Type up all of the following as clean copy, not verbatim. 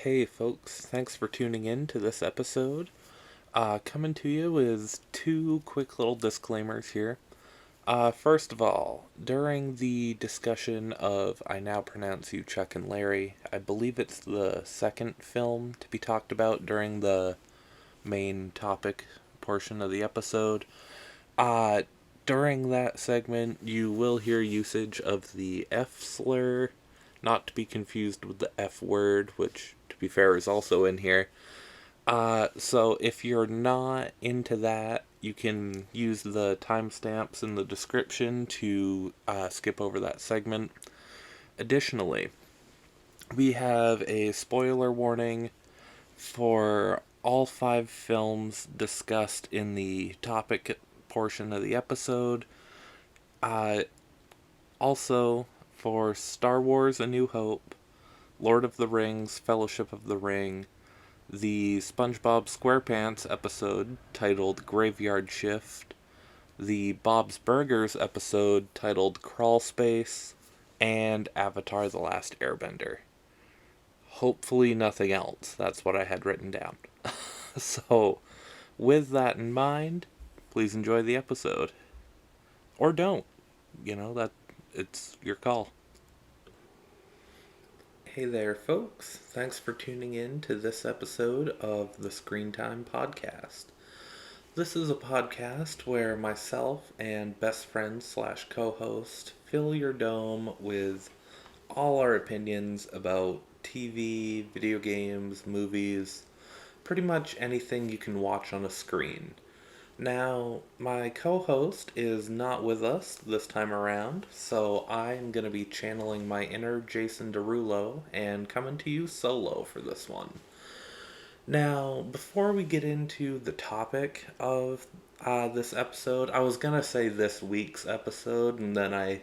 Hey folks, thanks for tuning in to this episode. Coming to you with two quick little disclaimers here. First of all, during the discussion of I Now Pronounce You Chuck and Larry, I believe it's the second film to be talked about during the main topic portion of the episode. Uh, During that segment, you will hear usage of the F slur, not to be confused with the F word, which, to be fair, is also in here. So if you're not into that, you can use the timestamps in the description to skip over that segment. Additionally, we have a spoiler warning for all five films discussed in the topic portion of the episode. Uh, Also, for Star Wars A New Hope, Lord of the Rings, Fellowship of the Ring, the SpongeBob SquarePants episode titled Graveyard Shift, the Bob's Burgers episode titled Crawl Space, and Avatar The Last Airbender. Hopefully, nothing else. That's what I had written down. So, with that in mind, please enjoy the episode. Or don't. That it's your call. Hey there, folks. Thanks for tuning in to this episode of the Screen Time Podcast. This is a podcast where myself and best friend slash co-host fill your dome with all our opinions about TV, video games, movies, pretty much anything you can watch on a screen. Now, my co-host is not with us this time around, so I'm going to be channeling my inner Jason Derulo and coming to you solo for this one. Now, before we get into the topic of this episode, I was going to say this week's episode, and then I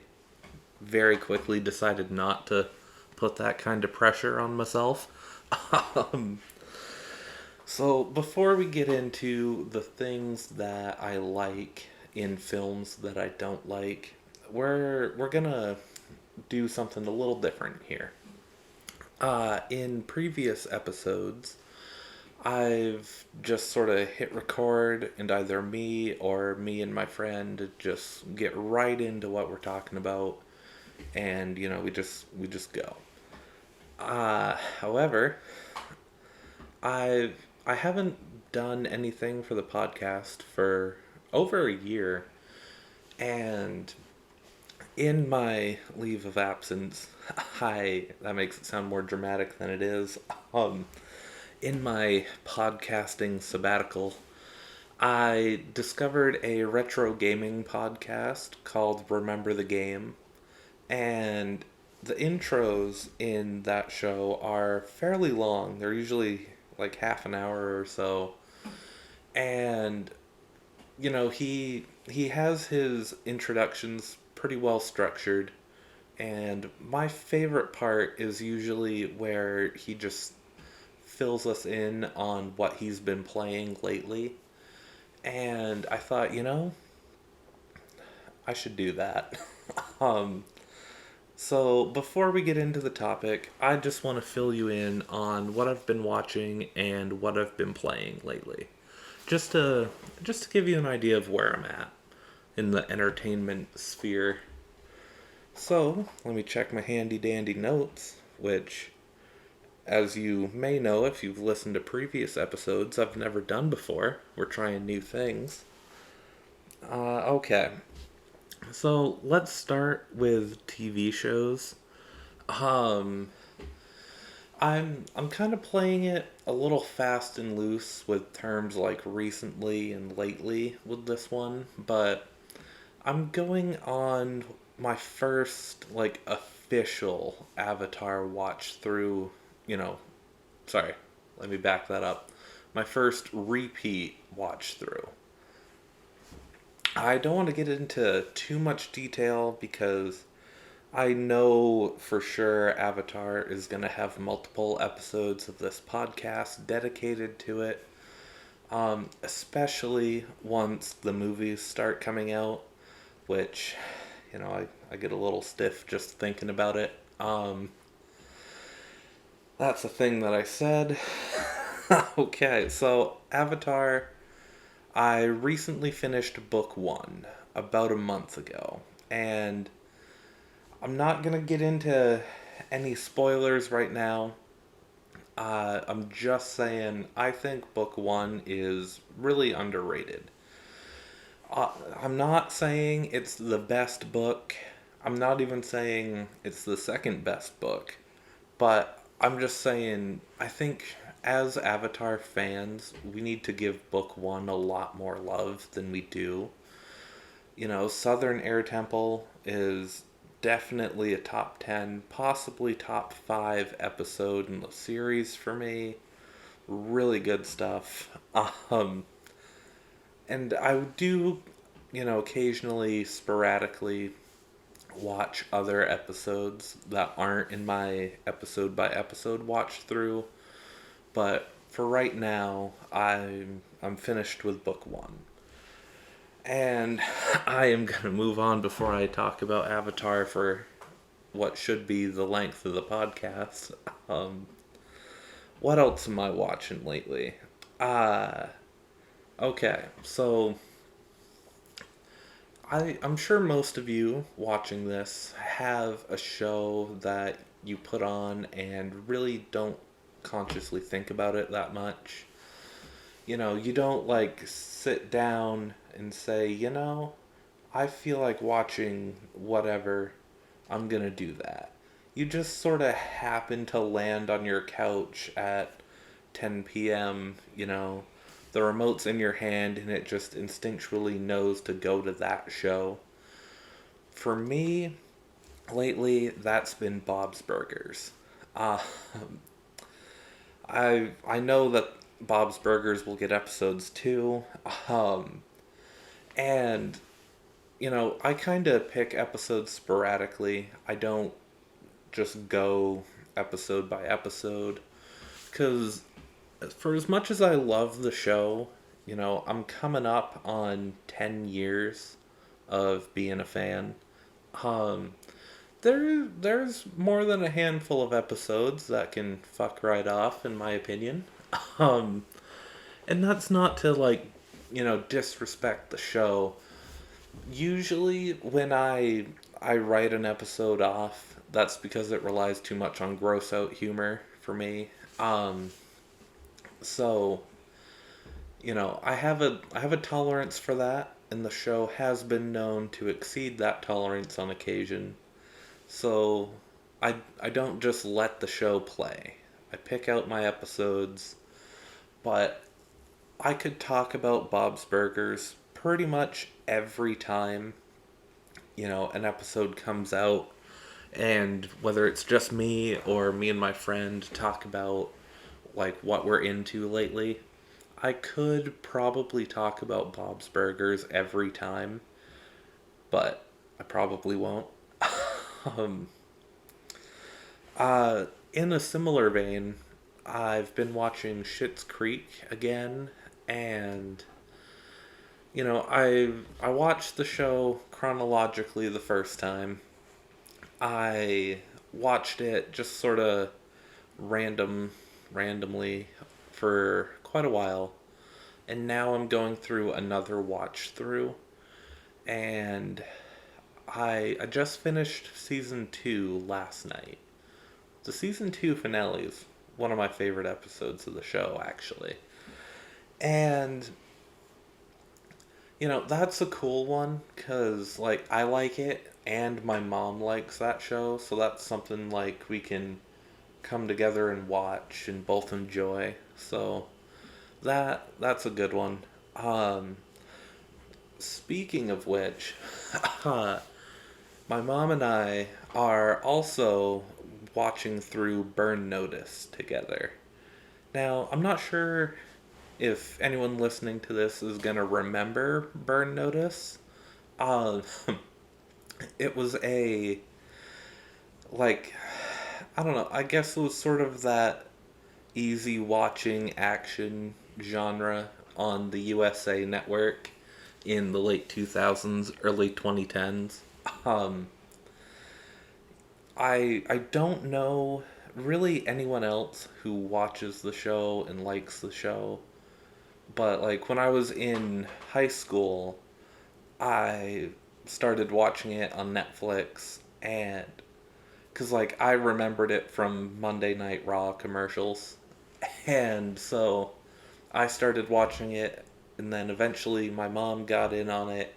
very quickly decided not to put that kind of pressure on myself. um, so, before we get into the things that I like in films that I don't like, we're gonna do something a little different here. In previous episodes, I've just sort of hit record, and either me or me and my friend just get right into what we're talking about, and we just go. However, I haven't done anything for the podcast for over a year, and in my leave of absence, I that makes it sound more dramatic than it is. In my podcasting sabbatical, I discovered a retro gaming podcast called Remember the Game, and the intros in that show are fairly long. They're usually like half an hour or so. And he has his introductions pretty well structured, and my favorite part is usually where he just fills us in on what he's been playing lately. And I thought, I should do that. um So, before we get into the topic, I just want to fill you in on what I've been watching and what I've been playing lately. Just to just to give you an idea of where I'm at in the entertainment sphere. So, let me check my handy dandy notes, which, as you may know if you've listened to previous episodes, I've never done before. We're trying new things. Okay. So, let's start with TV shows. Um, I'm kind of playing it a little fast and loose with terms like recently and lately with this one, but I'm going on my first like official Avatar watch through, you know, sorry, let me back that up. My first repeat watch through. I don't want to get into too much detail because I know for sure Avatar is going to have multiple episodes of this podcast dedicated to it, especially once the movies start coming out, which, I get a little stiff just thinking about it. That's a thing that I said. Okay, so Avatar, I recently finished book one about a month ago, and I'm not gonna get into any spoilers right now. I'm just saying, I think book one is really underrated. I'm not saying it's the best book. I'm not even saying it's the second best book. But I'm just saying, I think as Avatar fans, we need to give book one a lot more love than we do. Southern Air Temple is definitely a top 10, possibly top 5 episode in the series for me. Really good stuff. Um, and I do, occasionally, sporadically watch other episodes that aren't in my episode by episode watch through, but for right now, I'm finished with book one. And I am going to move on before I talk about Avatar for what should be the length of the podcast. Um, what else am I watching lately? Uh, okay, so I'm sure most of you watching this have a show that you put on and really don't consciously think about it that much. You don't like sit down and say, I feel like watching whatever, I'm gonna do that. You just sort of happen to land on your couch at 10 p.m., the remote's in your hand and it just instinctually knows to go to that show. For me, lately, that's been Bob's Burgers. Uh, I know that Bob's Burgers will get episodes too, and I kind of pick episodes sporadically. I don't just go episode by episode because for as much as I love the show, I'm coming up on 10 years of being a fan. Um, there's more than a handful of episodes that can fuck right off, in my opinion. Um, and that's not to disrespect the show. Usually, when I write an episode off, that's because it relies too much on gross out humor for me. So I have a tolerance for that, and the show has been known to exceed that tolerance on occasion. So I don't just let the show play. I pick out my episodes, but I could talk about Bob's Burgers pretty much every time, an episode comes out, and whether it's just me or me and my friend talk about like what we're into lately, I could probably talk about Bob's Burgers every time, but I probably won't. um, in a similar vein, I've been watching Schitt's Creek again, and I watched the show chronologically the first time. I watched it just sort of randomly for quite a while, and now I'm going through another watch through, and I just finished season 2 last night. The season 2 finale is one of my favorite episodes of the show, actually. And that's a cool one because I like it and my mom likes that show, so that's something like we can come together and watch and both enjoy. So that's a good one. Um, Speaking of which, my mom and I are also watching through Burn Notice together. Now, I'm not sure if anyone listening to this is gonna remember Burn Notice. Uh, it was like, I don't know, I guess it was sort of that easy watching action genre on the USA Network in the late 2000s, early 2010s. Um, I don't know really anyone else who watches the show and likes the show. But like when I was in high school, I started watching it on Netflix, and because like I remembered it from Monday Night Raw commercials, and so I started watching it, and then eventually my mom got in on it,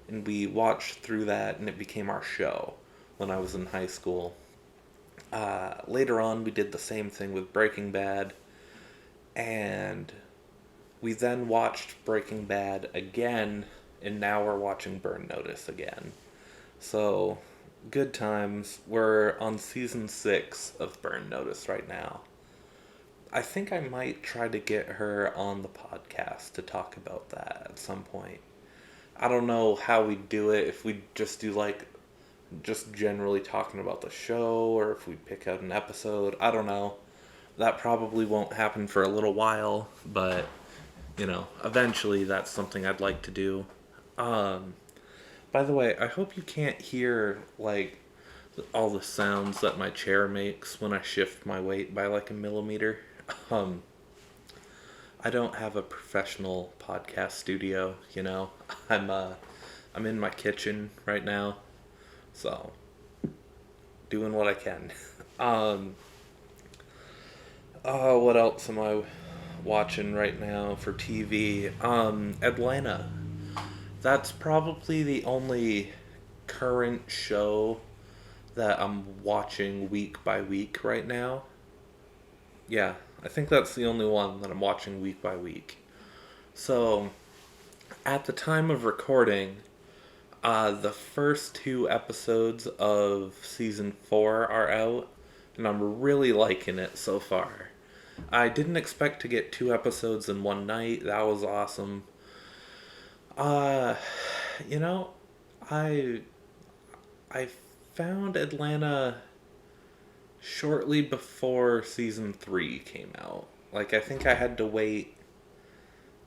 and we watched through that, and it became our show when I was in high school. Later on, we did the same thing with Breaking Bad, and we then watched Breaking Bad again, and now we're watching Burn Notice again. So, good times. We're on season 6 of Burn Notice right now. I think I might try to get her on the podcast to talk about that at some point. I don't know how we do it, if we just do like just generally talking about the show or if we pick out an episode. I don't know. That probably won't happen for a little while, but eventually that's something I'd like to do. Um, by the way, I hope you can't hear like all the sounds that my chair makes when I shift my weight by like a millimeter. Um, I don't have a professional podcast studio, I'm I'm in my kitchen right now, so doing what I can. Um, what else am I watching right now for TV? Atlanta. That's probably the only current show that I'm watching week by week right now. Yeah, I think that's the only one that I'm watching week by week. So, at the time of recording, the first 2 episodes of season 4 are out, and I'm really liking it so far. I didn't expect to get 2 episodes in one night. That was awesome. Uh, you know, I I found Atlanta shortly before season 3 came out. Like I think I had to wait,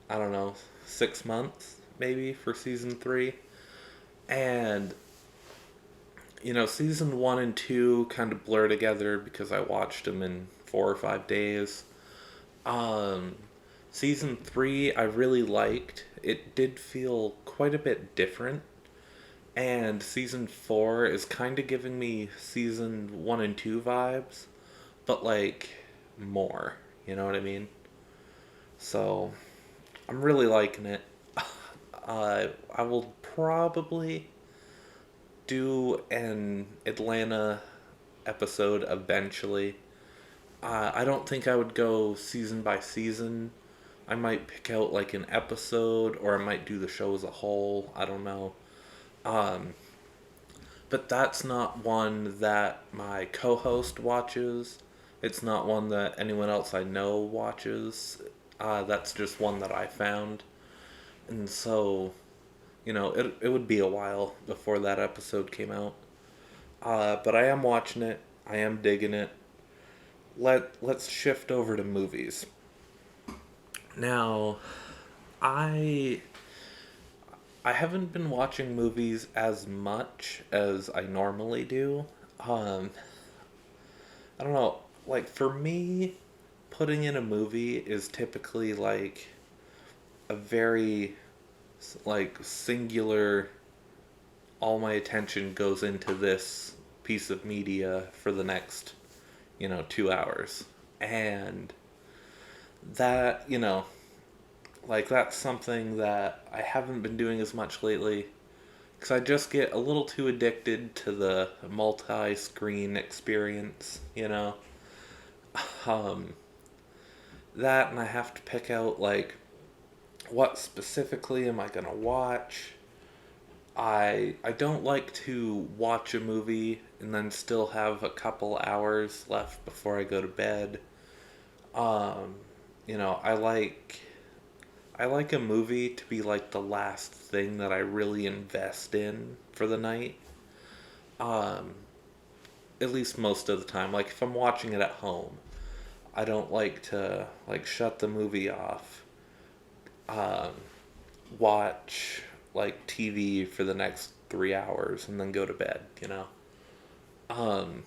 I don't know, 6 months maybe for season 3. And season 1 and 2 kind of blur together because I watched them in 4 or 5 days. Um Season 3 I really liked. It did feel quite a bit different. And season 4 is kind of giving me season 1 and 2 vibes, but like more. You know what I mean? So I'm really liking it. I will probably do an Atlanta episode eventually. I don't think I would go season by season. I might pick out like an episode, or I might do the show as a whole. I don't know. Um, but that's not one that my co-host watches. It's not one that anyone else I know watches. That's just one that I found. And so, it would be a while before that episode came out. But I am watching it. I am digging it. Let's shift over to movies. Now, I I haven't been watching movies as much as I normally do. Um, I don't know. Like for me, putting in a movie is typically like a very like singular, all my attention goes into this piece of media for the next 2 hours. And that, like that's something that I haven't been doing as much lately because I just get a little too addicted to the multi-screen experience. Um, that, and I have to pick out like what specifically am I gonna watch. I don't like to watch a movie and then still have a couple hours left before I go to bed. Um, I like a movie to be like the last thing that I really invest in for the night. Um, at least most of the time. Like if I'm watching it at home, I don't like to like shut the movie off, um, watch like TV for the next 3 hours and then go to bed. Um,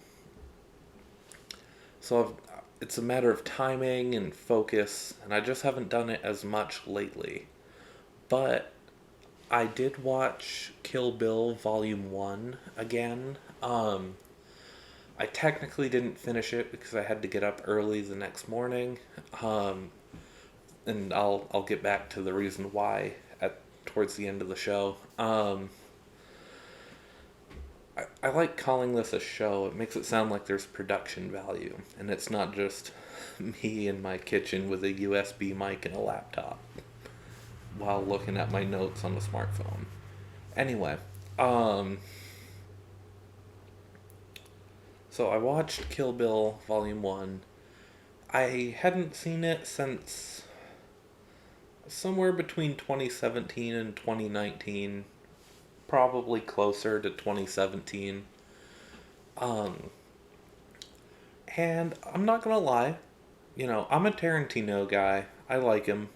It's a matter of timing and focus, and I just haven't done it as much lately. But I did watch Kill Bill Volume 1 again. I technically didn't finish it because I had to get up early the next morning. Um, and I'll get back to the reason why at towards the end of the show. I like calling this a show. It makes it sound like there's production value, and it's not just me in my kitchen with a USB mic and a laptop while looking at my notes on the smartphone. Anyway, um, so I watched Kill Bill Volume 1. I hadn't seen it since somewhere between 2017 and 2019, probably closer to 2017. Um, and I'm not gonna lie, I'm a Tarantino guy. I like him.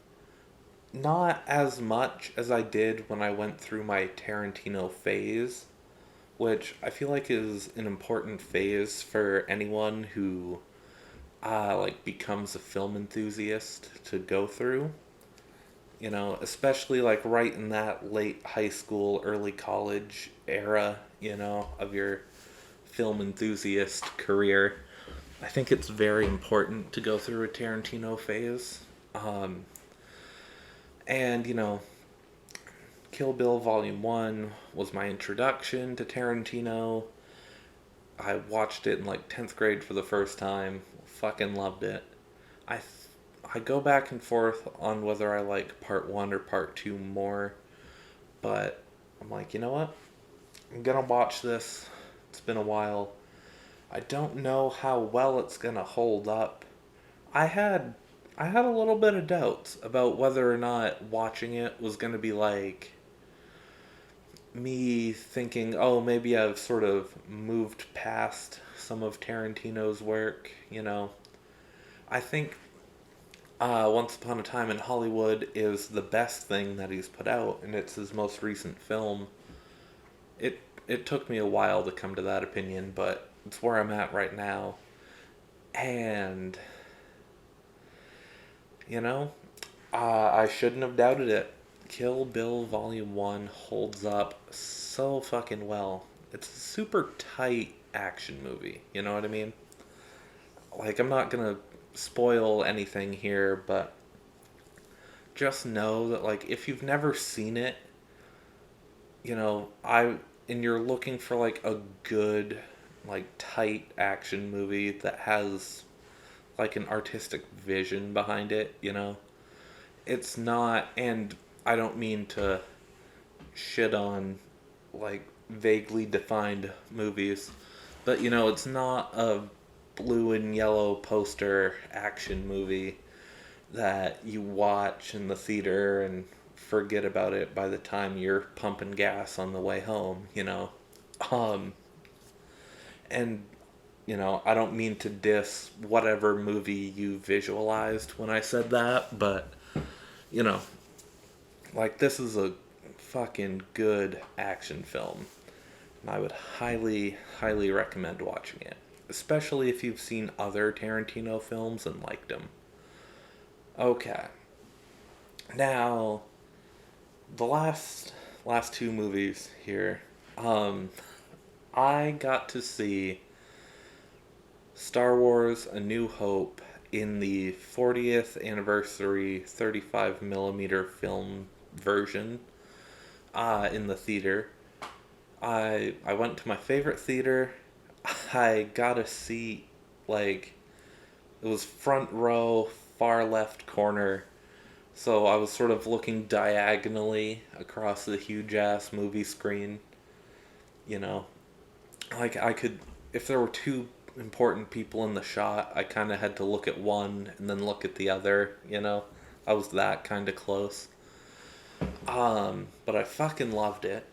Not as much as I did when I went through my Tarantino phase, which I feel like is an important phase for anyone who becomes a film enthusiast to go through. Especially like right in that late high school, early college era, of your film enthusiast career. I think it's very important to go through a Tarantino phase. Um, and Kill Bill Volume 1 was my introduction to Tarantino. I watched it in like 10th grade for the first time. Fucking loved it. I th- I go back and forth on whether I like part 1 or part 2 more, but I'm like, you know what? I'm gonna watch this. It's been a while. I don't know how well it's gonna hold up. I had I had a little bit of doubts about whether or not watching it was gonna be like me thinking, oh, maybe I've sort of moved past some of Tarantino's work. I think Once Upon a Time in Hollywood is the best thing that he's put out, and it's his most recent film. It took me a while to come to that opinion, but it's where I'm at right now. And, you know, I shouldn't have doubted it. Kill Bill Volume 1 holds up so fucking well. It's a super tight action movie, you know what I mean? Like, I'm not gonna spoil anything here, but just know that, like, if you've never seen it, and you're looking for, like, a good, like, tight action movie that has, like, an artistic vision behind it. It's not, and I don't mean to shit on like vaguely defined movies, but it's not a blue and yellow poster action movie that you watch in the theater and forget about it by the time you're pumping gas on the way home. Um, and I don't mean to diss whatever movie you visualized when I said that, but you know, like, this is a fucking good action film. And I would highly, highly recommend watching it. Especially if you've seen other Tarantino films and liked them. Okay. Now, the last two movies here. I got to see Star Wars A New Hope in the 40th anniversary 35 millimeter film version in the theater. I went to my favorite theater. I got a seat, like, it was front row, far left corner. So I was sort of looking diagonally across the huge ass movie screen. You know, like, I could, if there were two important people in the shot, I kind of had to look at one and then look at the other. I was that kind of close. But I fucking loved it.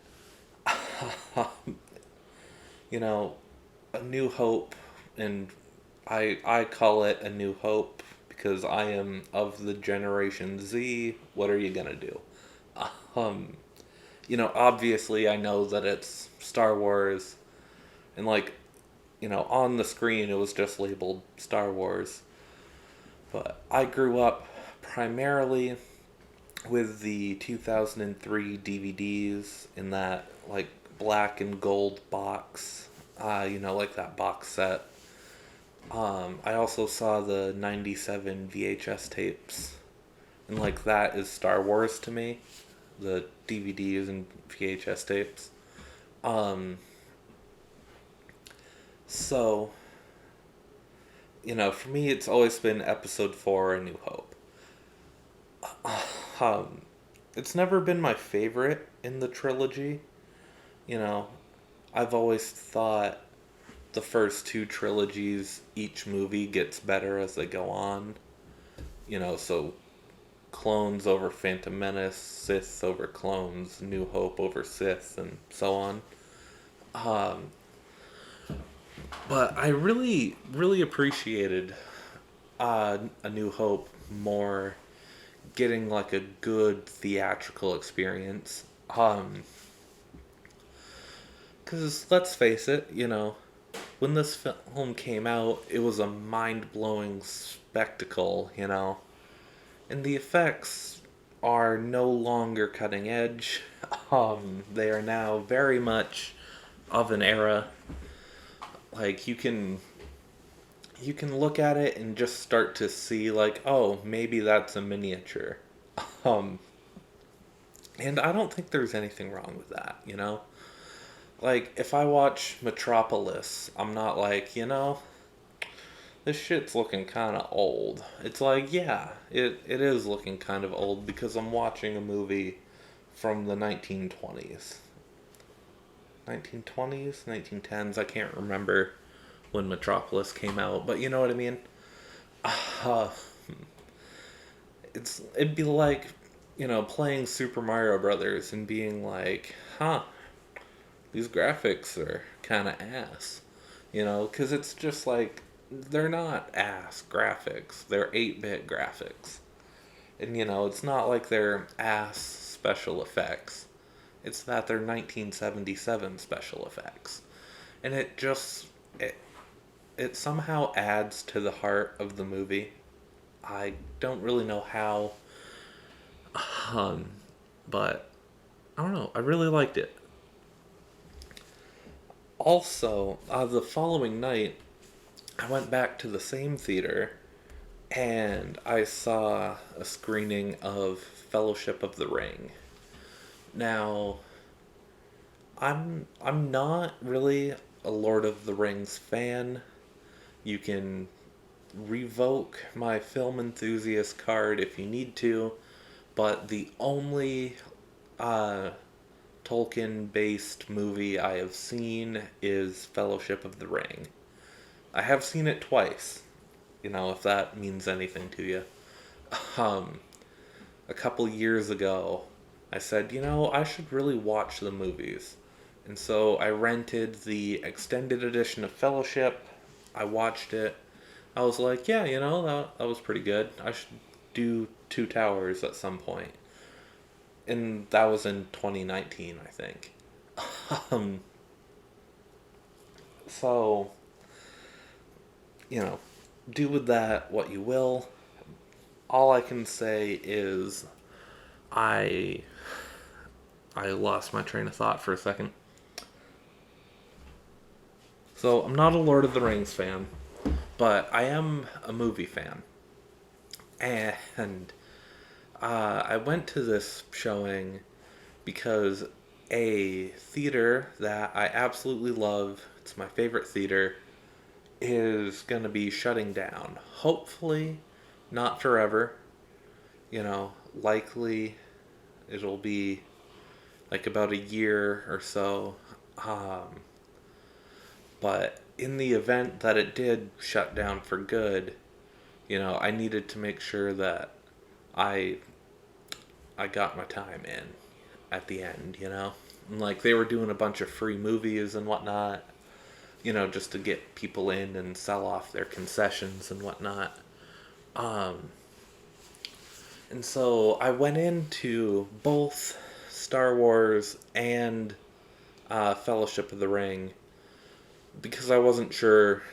you know, A New Hope, and I call it A New Hope because I am of the Generation Z. What are you gonna do? Um, obviously I know that it's Star Wars, and, like, on the screen it was just labeled Star Wars. But I grew up primarily with the 2003 DVDs in that like black and gold box, like that box set. I also saw the 97 VHS tapes, and like that is Star Wars to me, the DVDs and VHS tapes. Um, so, for me, it's always been Episode 4, A New Hope. Um, it's never been my favorite in the trilogy. You know, I've always thought the first two trilogies, each movie gets better as they go on. So clones over Phantom Menace, Sith over clones, New Hope over Sith, and so on. Um, but I really, really appreciated A New Hope more, getting like a good theatrical experience. Because let's face it, when this film came out, it was a mind blowing spectacle, and the effects are no longer cutting edge. They are now very much of an era. Like you can look at it and just start to see like, oh, maybe that's a miniature. Um, and I don't think there's anything wrong with that. Like if I watch Metropolis, I'm not like, this shit's looking kind of old. It's like, yeah, it is looking kind of old because I'm watching a movie from the 1920s. 1920s, 1910s, I can't remember when Metropolis came out, but you know what I mean? Uh, it'd be like, playing Super Mario Brothers and being like, huh, these graphics are kind of ass. Because it's just like, they're not ass graphics. They're 8-bit graphics. And, it's not like they're ass special effects. It's that they're 1977 special effects. And it somehow adds to the heart of the movie. I don't really know how, um, but I don't know. I really liked it. Also, the following night, I went back to the same theater and I saw a screening of Fellowship of the Ring. Now, I'm not really a Lord of the Rings fan. You can revoke my film enthusiast card if you need to, but the only uh, Tolkien based movie I have seen is Fellowship of the Ring. I have seen it twice, if that means anything to you. Um, a couple years ago, I said, I should really watch the movies. And so I rented the extended edition of Fellowship. I watched it. I was like, yeah, that was pretty good. I should do Two Towers at some point. And that was in 2019, I think. Um, so, you know, do with that what you will. All I can say is I I lost my train of thought for a second. So, I'm not a Lord of the Rings fan, but I am a movie fan. And I went to this showing because a theater that I absolutely love, it's my favorite theater, is going to be shutting down. Hopefully, not forever. Likely it'll be like about a year or so. Um, but in the event that it did shut down for good, I needed to make sure that I I got my time in at the end. And like they were doing a bunch of free movies and whatnot, just to get people in and sell off their concessions and whatnot. Um, and so I went into both Star Wars and Fellowship of the Ring because I wasn't sure,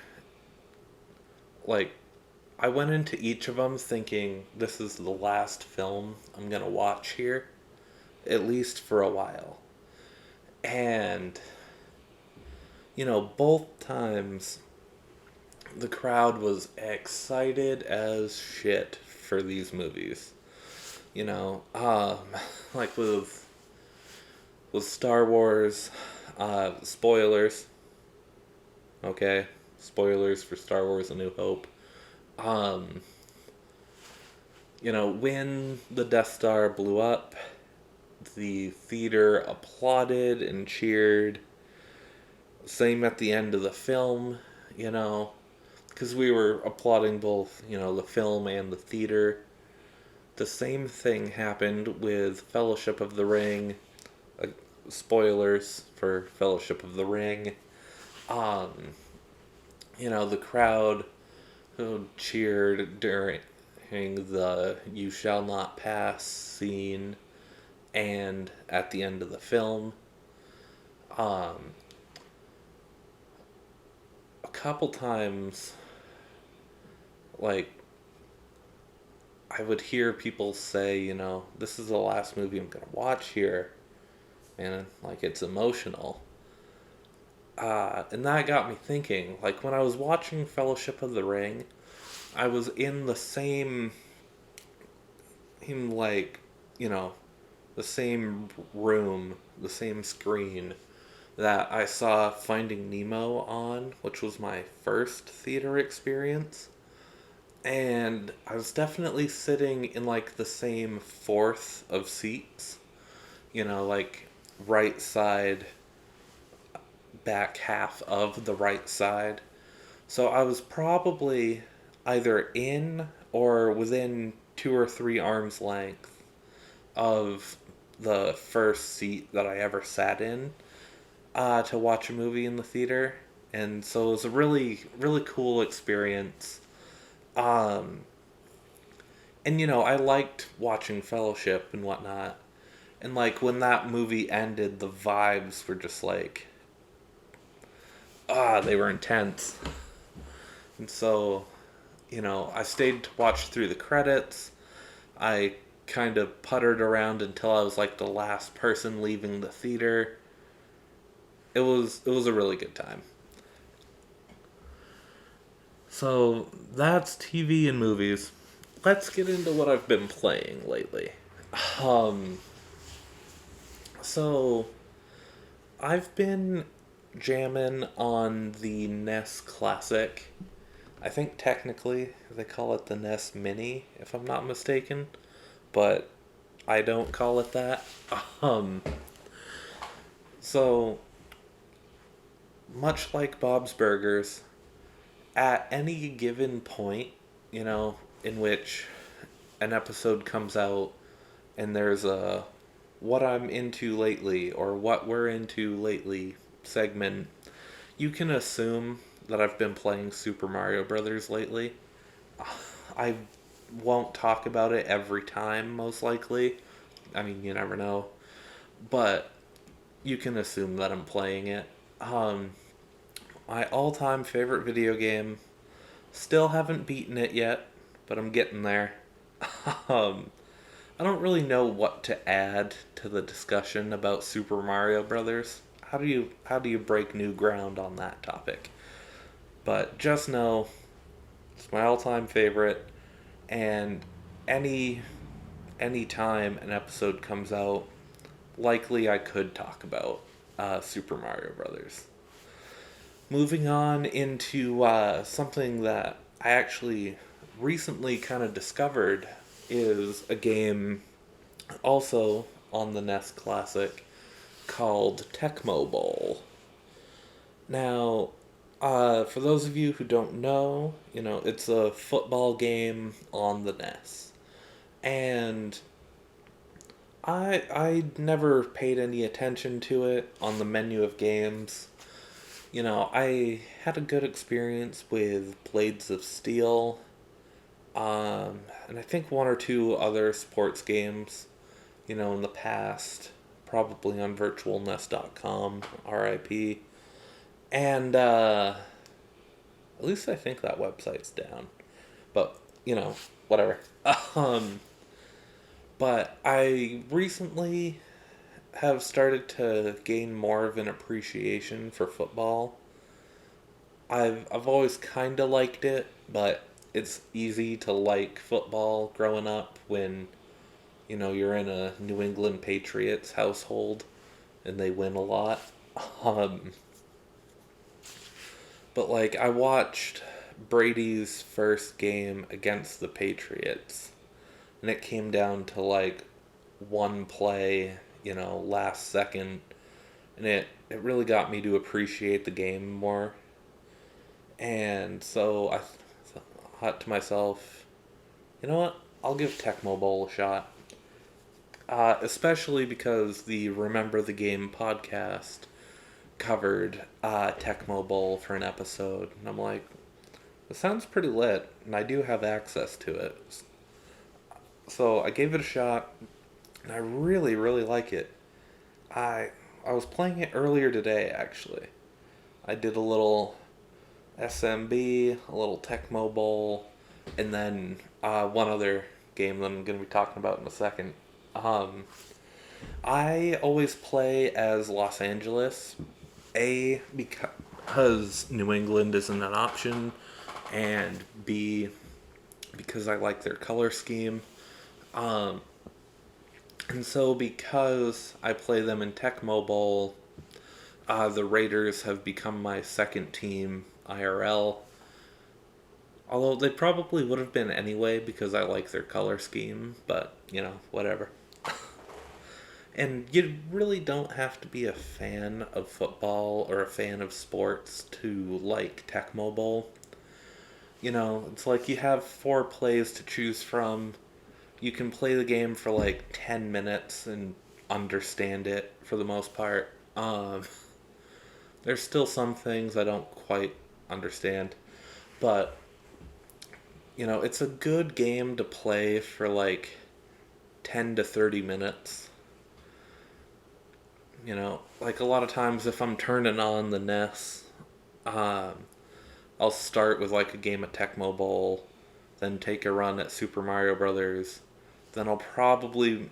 like, I went into each of them thinking this is the last film I'm gonna watch here, at least for a while. And, both times the crowd was excited as shit for these movies. You know, um, like with Star Wars, spoilers. Okay, spoilers for Star Wars: A New Hope. Um, when the Death Star blew up, the theater applauded and cheered. Same at the end of the film, you know, because we were applauding both, the film and the theater. The same thing happened with Fellowship of the Ring. Uh, Spoilers for Fellowship of the Ring. Um, the crowd who cheered during the "You Shall Not Pass" scene and at the end of the film. Um, a couple times, like, I would hear people say, this is the last movie I'm gonna watch here, and like it's emotional. And that got me thinking. Like when I was watching Fellowship of the Ring, I was in the same, in like, you know, the same room, the same screen that I saw Finding Nemo on, which was my first theater experience. And I was definitely sitting in like the same fourth of seats, like right side, back half of the right side. So I was probably either in or within 2 or 3 arms length of the first seat that I ever sat in to watch a movie in the theater. And so it was a really, really cool experience. Um, and I liked watching Fellowship and whatnot. And like when that movie ended, the vibes were just like, they were intense. And so, I stayed to watch through the credits. I kind of puttered around until I was like the last person leaving the theater. It was a really good time. So that's TV and movies. Let's get into what I've been playing lately. Um, so I've been jamming on the NES Classic. I think technically they call it the NES Mini, if I'm not mistaken, but I don't call it that. Um, so much like Bob's Burgers, at any given point, in which an episode comes out and there's a what I'm into lately or what we're into lately segment, you can assume that I've been playing Super Mario Brothers lately. I won't talk about it every time, most likely. I mean, you never know. But you can assume that I'm playing it. Um, my all time favorite video game. Still haven't beaten it yet, but I'm getting there. um, I don't really know what to add to the discussion about Super Mario Brothers. How do you break new ground on that topic? But just know it's my all-time favorite, and any any time an episode comes out, likely I could talk about Super Mario Brothers. Moving on into something that I actually recently kind of discovered is a game also on the NES Classic called Tecmo Bowl. Now, for those of you who don't know, it's a football game on the NES. And I never paid any attention to it on the menu of games. I had a good experience with Blades of Steel, and I think one or two other sports games, in the past, probably on virtualness.com, RIP. And at least I think that website's down. But, whatever. Um, but I recently have started to gain more of an appreciation for football. I've always kind of liked it, but it's easy to like football growing up when you're in a New England Patriots household and they win a lot. Um, but like I watched Brady's first game against the Patriots, and it came down to like one play, last second, and it really got me to appreciate the game more. And so I thought to myself, you know what? I'll give Tecmo Bowl a shot. Especially because the Remember the Game podcast covered Tecmo Bowl for an episode. And I'm like, it sounds pretty lit, and I do have access to it. So I gave it a shot, and I really, really like it. I I was playing it earlier today, actually. I did a little SMB, a little Tecmo Bowl, and then one other game that I'm going to be talking about in a second. Um, I always play as Los Angeles, A, because New England isn't an option, and B, because I like their color scheme. Um, and so because I play them in Tecmo Bowl, the Raiders have become my second team IRL. Although they probably would have been anyway because I like their color scheme, but, whatever. And you really don't have to be a fan of football or a fan of sports to like Tecmo Bowl. It's like you have 4 plays to choose from. You can play the game for like 10 minutes and understand it for the most part. There's still some things I don't quite understand, but it's a good game to play for like 10 to 30 minutes. Like a lot of times if I'm turning on the NES, um, I'll start with like a game of Tecmo Bowl, then take a run at Super Mario Brothers, then I'll probably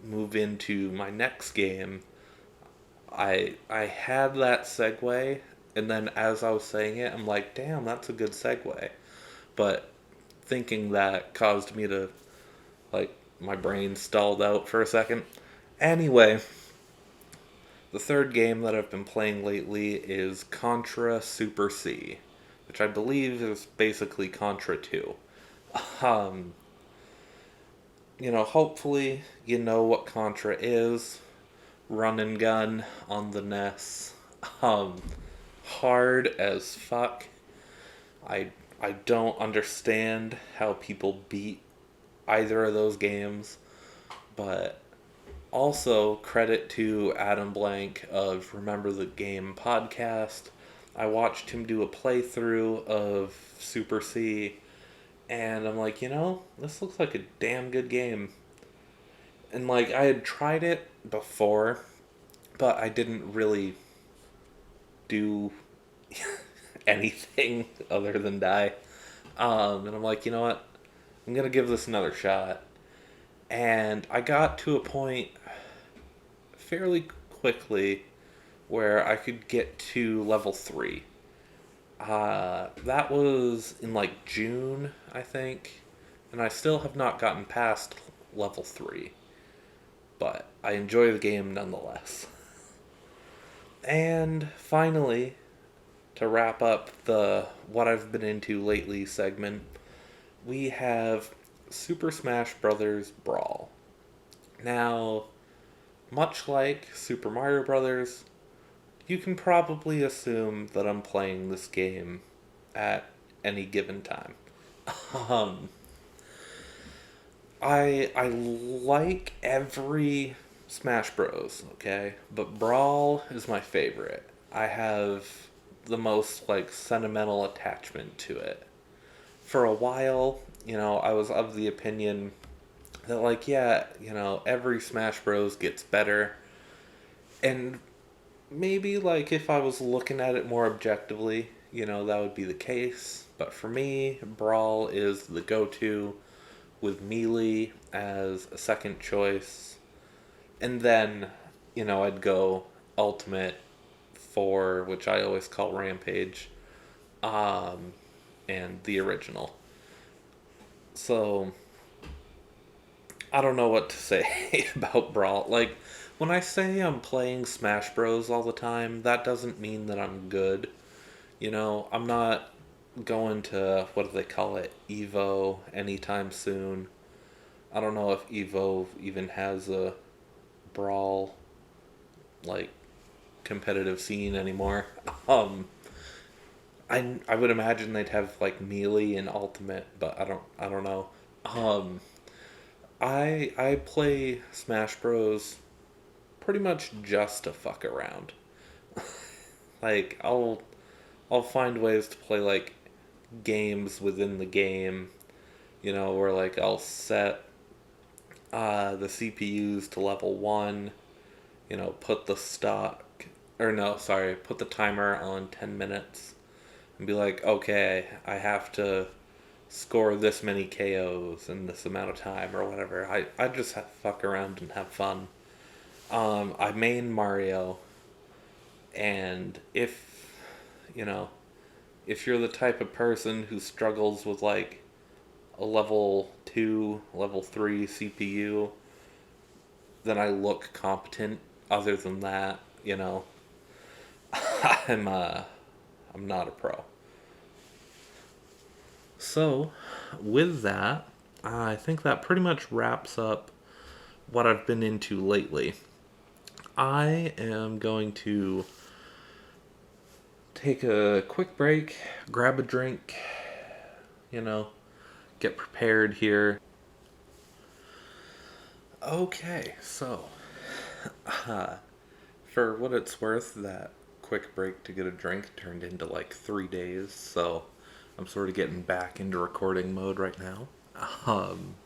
move into my next game. I had that segue, and then as I was saying it, I'm like, damn, that's a good segue. But thinking that caused me to, like, my brain stalled out for a second. Anyway, the third game that I've been playing lately is Contra Super C, which I believe is basically Contra 2. Um, hopefully you know what Contra is. Run and gun on the NES. Um, Hard as fuck. I I don't understand how people beat either of those games, but also credit to Adam Blank of Remember the Game podcast. I watched him do a playthrough of Super C, and I'm like, this looks like a damn good game. And like I had tried it before, but I didn't really do anything other than die. And I'm like, you know what? I'm gonna give this another shot. And I got to a point fairly quickly where I could get to level 3. That was in like June, I think. And I still have not gotten past level 3. But I enjoy the game nonetheless. And finally, to wrap up the what I've been into lately segment, we have Super Smash Bros. Brawl. Now, much like Super Mario Bros., you can probably assume that I'm playing this game at any given time. Um, I like every Smash Bros. Okay, but Brawl is my favorite. I have the most like sentimental attachment to it. For a while, I was of the opinion that like yeah, every Smash Bros gets better, and maybe like if I was looking at it more objectively, that would be the case. But for me, Brawl is the go to with Melee as a second choice. And then, I'd go Ultimate for, which I always call Rampage, um, and the original. So, I don't know what to say about Brawl. Like, when I say I'm playing Smash Bros. All the time, that doesn't mean that I'm good. I'm not going to, what do they call it, Evo anytime soon. I don't know if Evo even has a Brawl, like, competitive scene anymore. Um, I would imagine they'd have like Melee and Ultimate, but I don't know. Um, I play Smash Bros. Pretty much just to fuck around. Like I'll find ways to play like games within the game, where like I'll set the CPUs to level 1, put the stock or no, sorry, put the timer on 10 minutes and be like, "Okay, I have to score this many KOs in this amount of time or whatever." I just fuck around and have fun. I main Mario, and you know, if you're the type of person who struggles with like a level 2, level 3 CPU, then I look competent. Other than that, I'm I'm not a pro. So, with that, I think that pretty much wraps up what I've been into lately. I am going to take a quick break, grab a drink, you know, get prepared here. Okay, so uh, for what it's worth, that quick break to get a drink turned into like 3 days, so I'm sort of getting back into recording mode right now.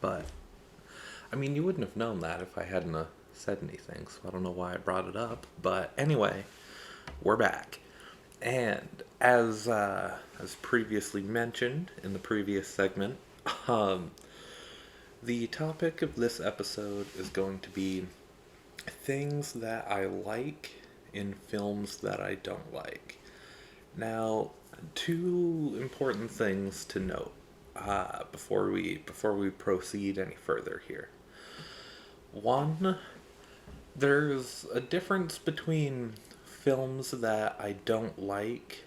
But I mean, you wouldn't have known that if I hadn't said anything, so I don't know why I brought it up. But anyway, we're back. And as previously mentioned in the previous segment, um, the topic of this episode is going to be things that I like in films that I don't like. Now, two important things to note before we proceed any further here. One, there's a difference between films that I don't like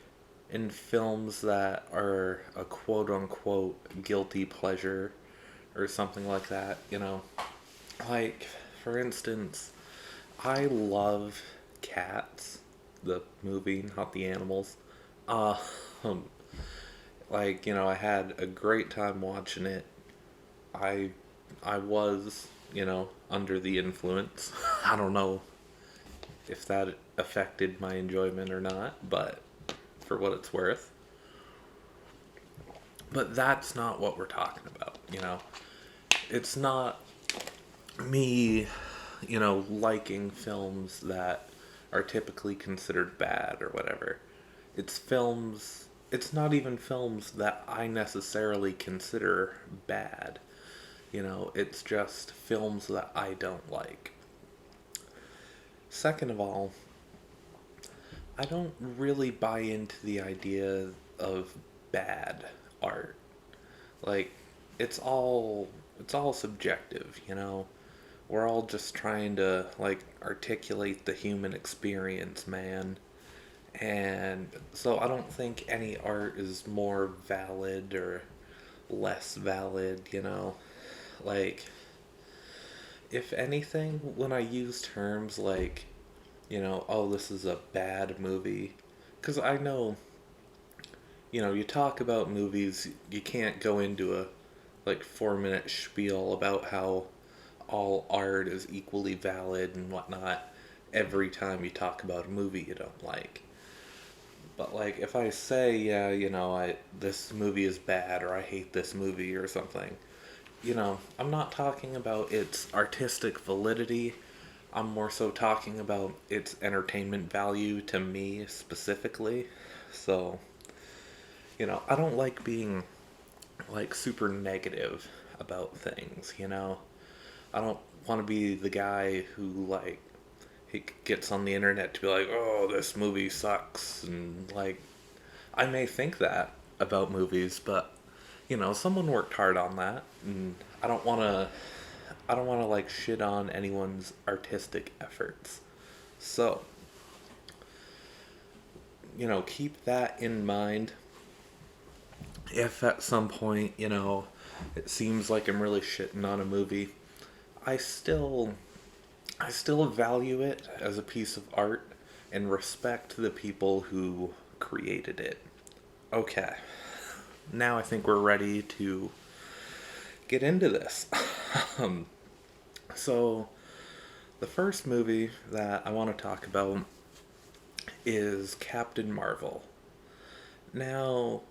and films that are a quote unquote guilty pleasure or something like that, Like, for instance, I love Cats, the movie, not the animals. Um, I had a great time watching it. I I was, under the influence. I don't know if that affected my enjoyment or not, but for what it's worth. But that's not what we're talking about. It's not me, liking films that are typically considered bad or whatever. It's not even films that I necessarily consider bad. It's just films that I don't like. Second of all, I don't really buy into the idea of bad art. Like, it's all subjective. We're all just trying to like articulate the human experience, man. And so I don't think any art is more valid or less valid. Like, if anything, when I use terms like, oh, this is a bad movie, because I know, you talk about movies, you can't go into a like 4 minute spiel about how all art is equally valid and whatnot every time you talk about a movie you don't like. But like if I say, yeah, I this movie is bad or I hate this movie or something, I'm not talking about its artistic validity. I'm more so talking about its entertainment value to me specifically. So, I don't like being like super negative about things, I don't want to be the guy who like he gets on the internet to be like, "Oh, this movie sucks." And like I may think that about movies, but someone worked hard on that, and I don't want to I don't want to like shit on anyone's artistic efforts. So, keep that in mind. If at some point, it seems like I'm really shitting on a movie, I still I still value it as a piece of art and respect the people who created it. Okay. Now I think we're ready to get into this. um, so, the first movie that I want to talk about is Captain Marvel. Now,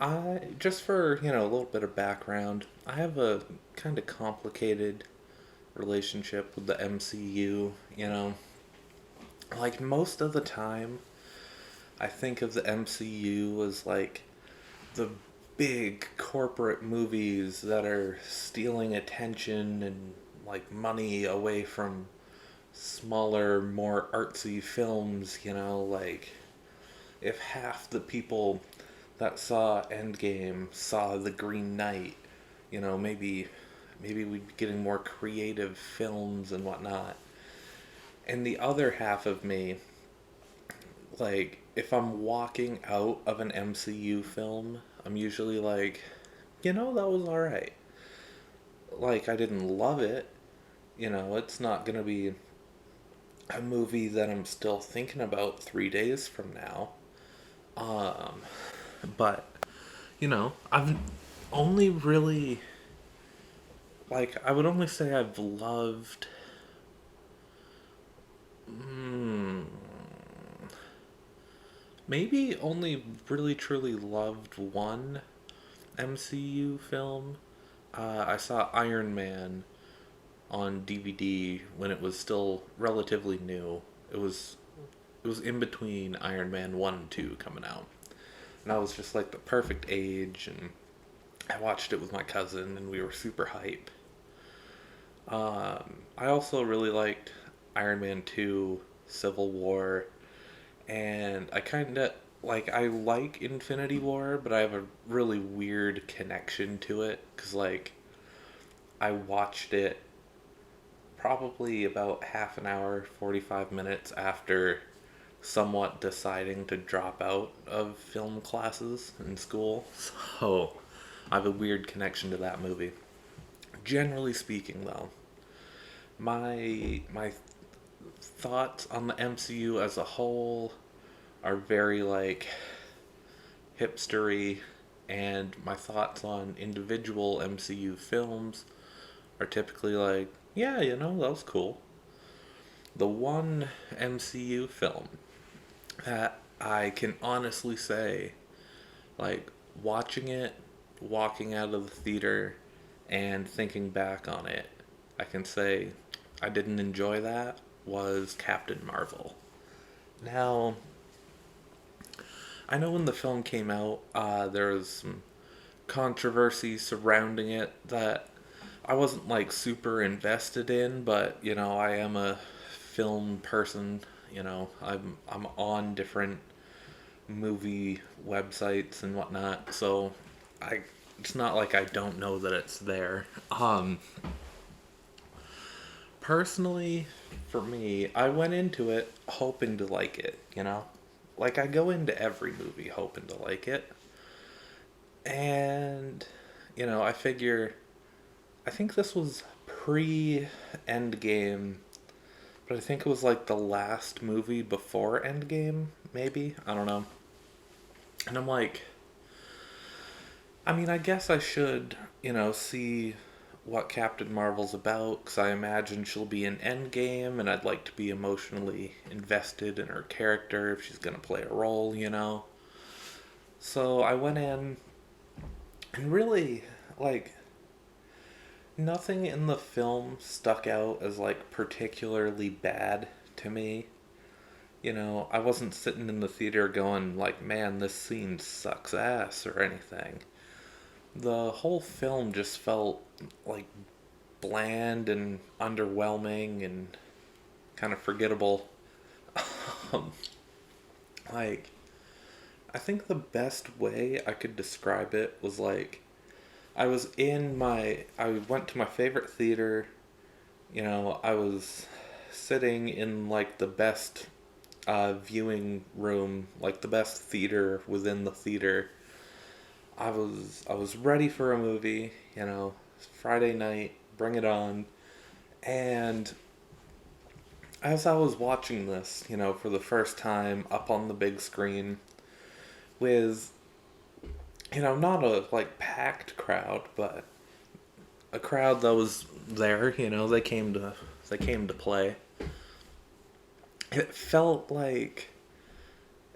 I just for, a little bit of background, I have a kind of complicated relationship with the MCU. Like most of the time, I think of the MCU as like the big corporate movies that are stealing attention and like money away from smaller, more artsy films, like if half the people that saw Endgame saw The Green Knight, maybe we'd be getting more creative films and whatnot. And the other half of me, like, if I'm walking out of an MCU film, I'm usually like, that was alright. Like, I didn't love it. It's not gonna be a movie that I'm still thinking about 3 days from now. Um, but, I've only really, like, I would only say I've loved, mm, maybe only really truly loved one MCU film. I saw Iron Man on DVD when it was still relatively new. It was it was in between Iron Man 1 and 2 coming out. And I was just like the perfect age, and I watched it with my cousin and we were super hype. I also really liked Iron Man 2, Civil War, and I kind of I like Infinity War, but I have a really weird connection to it cuz I watched it probably about half an hour, 45 minutes after somewhat deciding to drop out of film classes in school. So, I have a weird connection to that movie. Generally speaking though, my thoughts on the MCU as a whole are very hipstery, and my thoughts on individual MCU films are typically like, yeah, that was cool. The one MCU film that I can honestly say, like, watching it, walking out of the theater, and thinking back on it, I can say I didn't enjoy that was Captain Marvel. Now, I know when the film came out, there was some controversy surrounding it that I wasn't like super invested in, but I am a film person. I'm on different movie websites and whatnot, so I it's not like I don't know that it's there. Personally, for me, I went into it hoping to like it. Like I go into every movie hoping to like it. And I figure I think this was pre Endgame, but I think it was like the last movie before Endgame, maybe. I don't know. And I'm like, I mean, I guess I should, see what Captain Marvel's about, because I imagine she'll be in Endgame, and I'd like to be emotionally invested in her character if she's going to play a role. So I went in, and really, like, Nothing in the film stuck out as like particularly bad to me. I wasn't sitting in the theater going like, man, this scene sucks ass or anything. The whole film just felt like bland and underwhelming and kind of forgettable. um, like, I think the best way I could describe it was like I went to my favorite theater. I was sitting in like the best viewing room, like the best theater within the theater. I was ready for a movie. Friday night, bring it on. And as I was watching this, for the first time up on the big screen with, not a like packed crowd, but a crowd that was there, they came to play. It felt like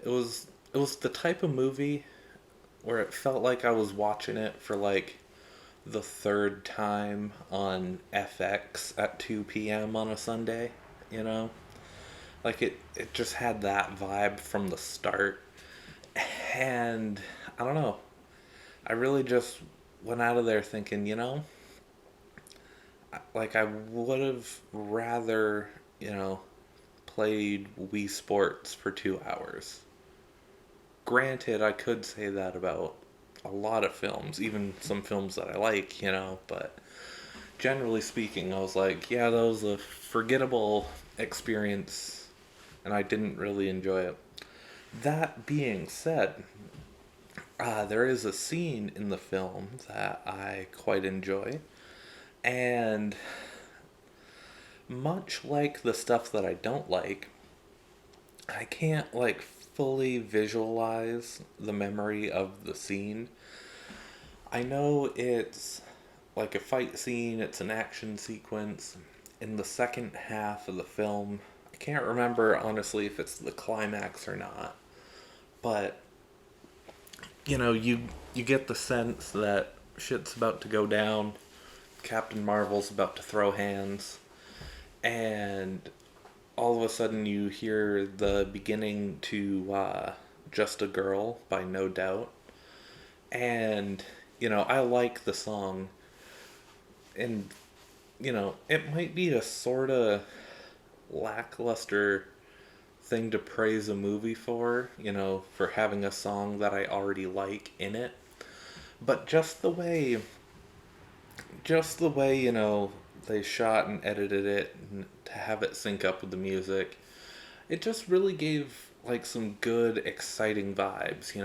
it was the type of movie where it felt like I was watching it for like the third time on FX at 2 p.m. on a Sunday, you know? Like it just had that vibe from the start. And I don't know. I really just went out of there thinking, like I would have rather, played Wii Sports for 2 hours. Granted, I could say that about a lot of films, even some films that I like, but generally speaking, I was like, yeah, that was a forgettable experience, and I didn't really enjoy it. That being said, there is a scene in the film that I quite enjoy, and much like the stuff that I don't like, I can't like fully visualize the memory of the scene. I know it's like a fight scene, it's an action sequence in the second half of the film. I can't remember honestly if it's the climax or not, but you get the sense that shit's about to go down. Captain Marvel's about to throw hands, and all of a sudden you hear the beginning to Just a Girl by No Doubt. And, I like the song. And, it might be a sort of lackluster thing to praise a movie for, for having a song that I already like in it. But just the way, they shot and edited it and to have it sync up with the music, it just really gave like some good exciting vibes.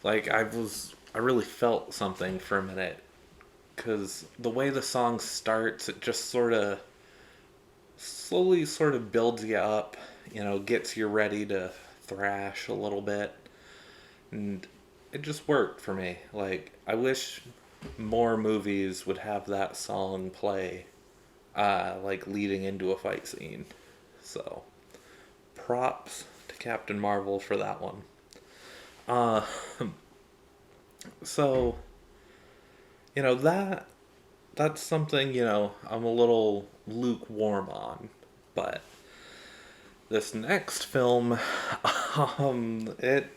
Like I really felt something for a minute because the way the song starts, it just sort of slowly sort of builds you up, gets you ready to thrash a little bit, and it just worked for me. Like I wish more movies would have that song play like leading into a fight scene. So props to Captain Marvel for that one. Uh, so that's something I'm a little lukewarm on, but this next film, it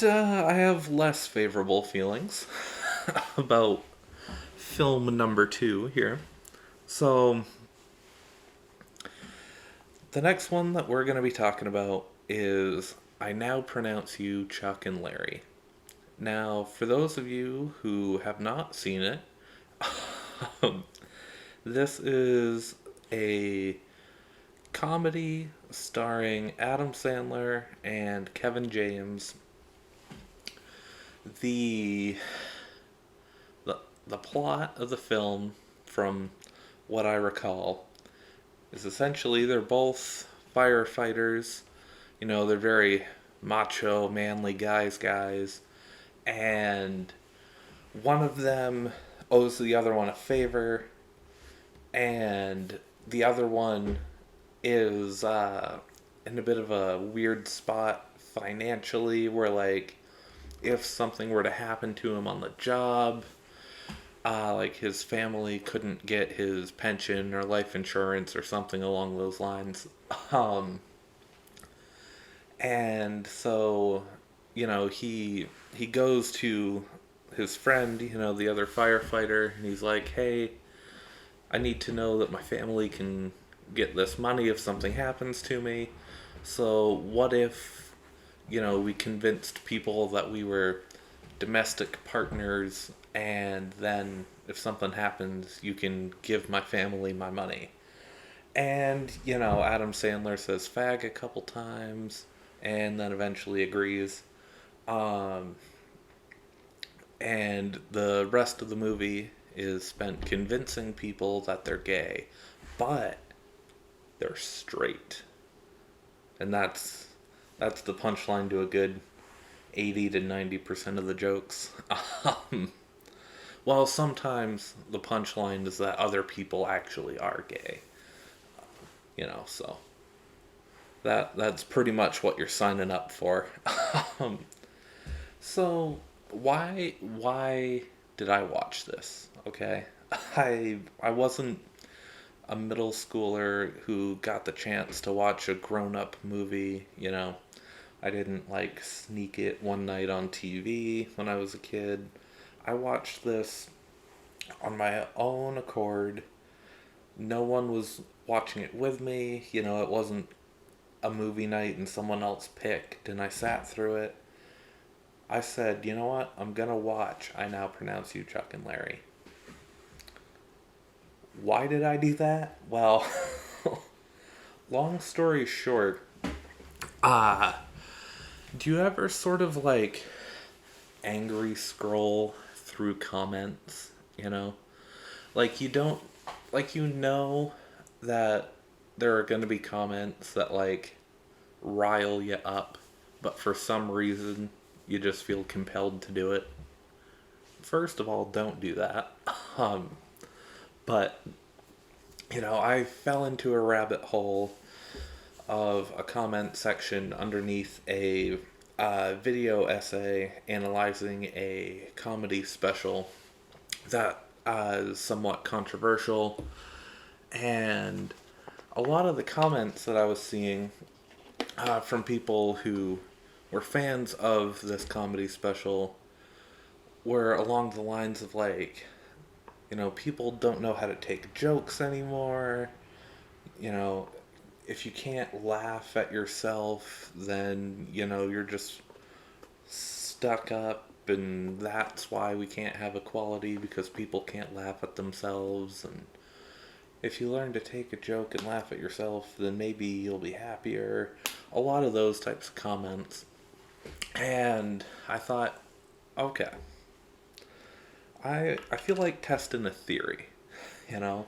I have less favorable feelings about film number two here. So the next one that we're going to be talking about is I Now Pronounce You Chuck and Larry. Now, for those of you who have not seen it, this is a comedy starring Adam Sandler and Kevin James. The the the plot of the film, from what I recall, is essentially they're both firefighters. They're very macho, manly guys, and one of them owes the other one a favor, and the other one is in a bit of a weird spot financially, where like if something were to happen to him on the job, like his family couldn't get his pension or life insurance or something along those lines. Um, and so, he goes to his friend, the other firefighter, and he's like, "Hey, I need to know that my family can get this money if something happens to me. So what if, we convinced people that we were domestic partners, and then if something happens, you can give my family my money." And, Adam Sandler says fag a couple times and then eventually agrees. Um, and the rest of the movie is spent convincing people that they're gay, but they're straight. And that's the punchline to a good 80 to 90% of the jokes. Um, well, sometimes the punchline is that other people actually are gay. So that's pretty much what you're signing up for. um, so why did I watch this? Okay, I wasn't a middle schooler who got the chance to watch a grown-up movie. I didn't like sneak it one night on TV when I was a kid. I watched this on my own accord. No one was watching it with me. It wasn't a movie night and someone else picked and I sat through it. I said, you know what? I'm gonna watch I Now Pronounce You Chuck and Larry. Why did I do that? Well, long story short, uh, do you ever sort of like angry scroll through comments? Like you don't, like that there are gonna be comments that like rile you up, but for some reason you just feel compelled to do it. First of all, don't do that. Um, but I fell into a rabbit hole of a comment section underneath a video essay analyzing a comedy special that is somewhat controversial. And a lot of the comments that I was seeing from people who were fans of this comedy special were along the lines of like, people don't know how to take jokes anymore. You know, if you can't laugh at yourself, then, you're just stuck up, and that's why we can't have equality because people can't laugh at themselves. And if you learn to take a joke and laugh at yourself, then maybe you'll be happier. A lot of those types of comments. And I thought, okay, I feel like testing a theory, you know?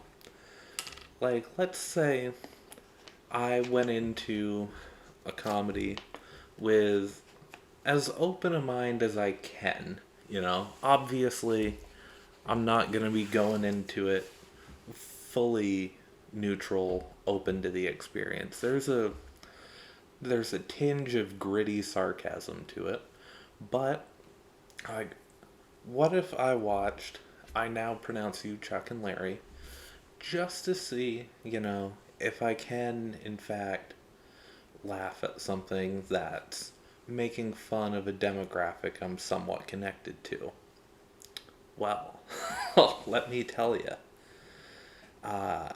Like, let's say I went into a comedy with as open a mind as I can, Obviously, I'm not going to be going into it fully neutral, open to the experience. There's a tinge of gritty sarcasm to it, but like, what if I watched I Now Pronounce You Chuck and Larry just to see, if I can, in fact, laugh at something that's making fun of a demographic I'm somewhat connected to? Well, let me tell you. Uh,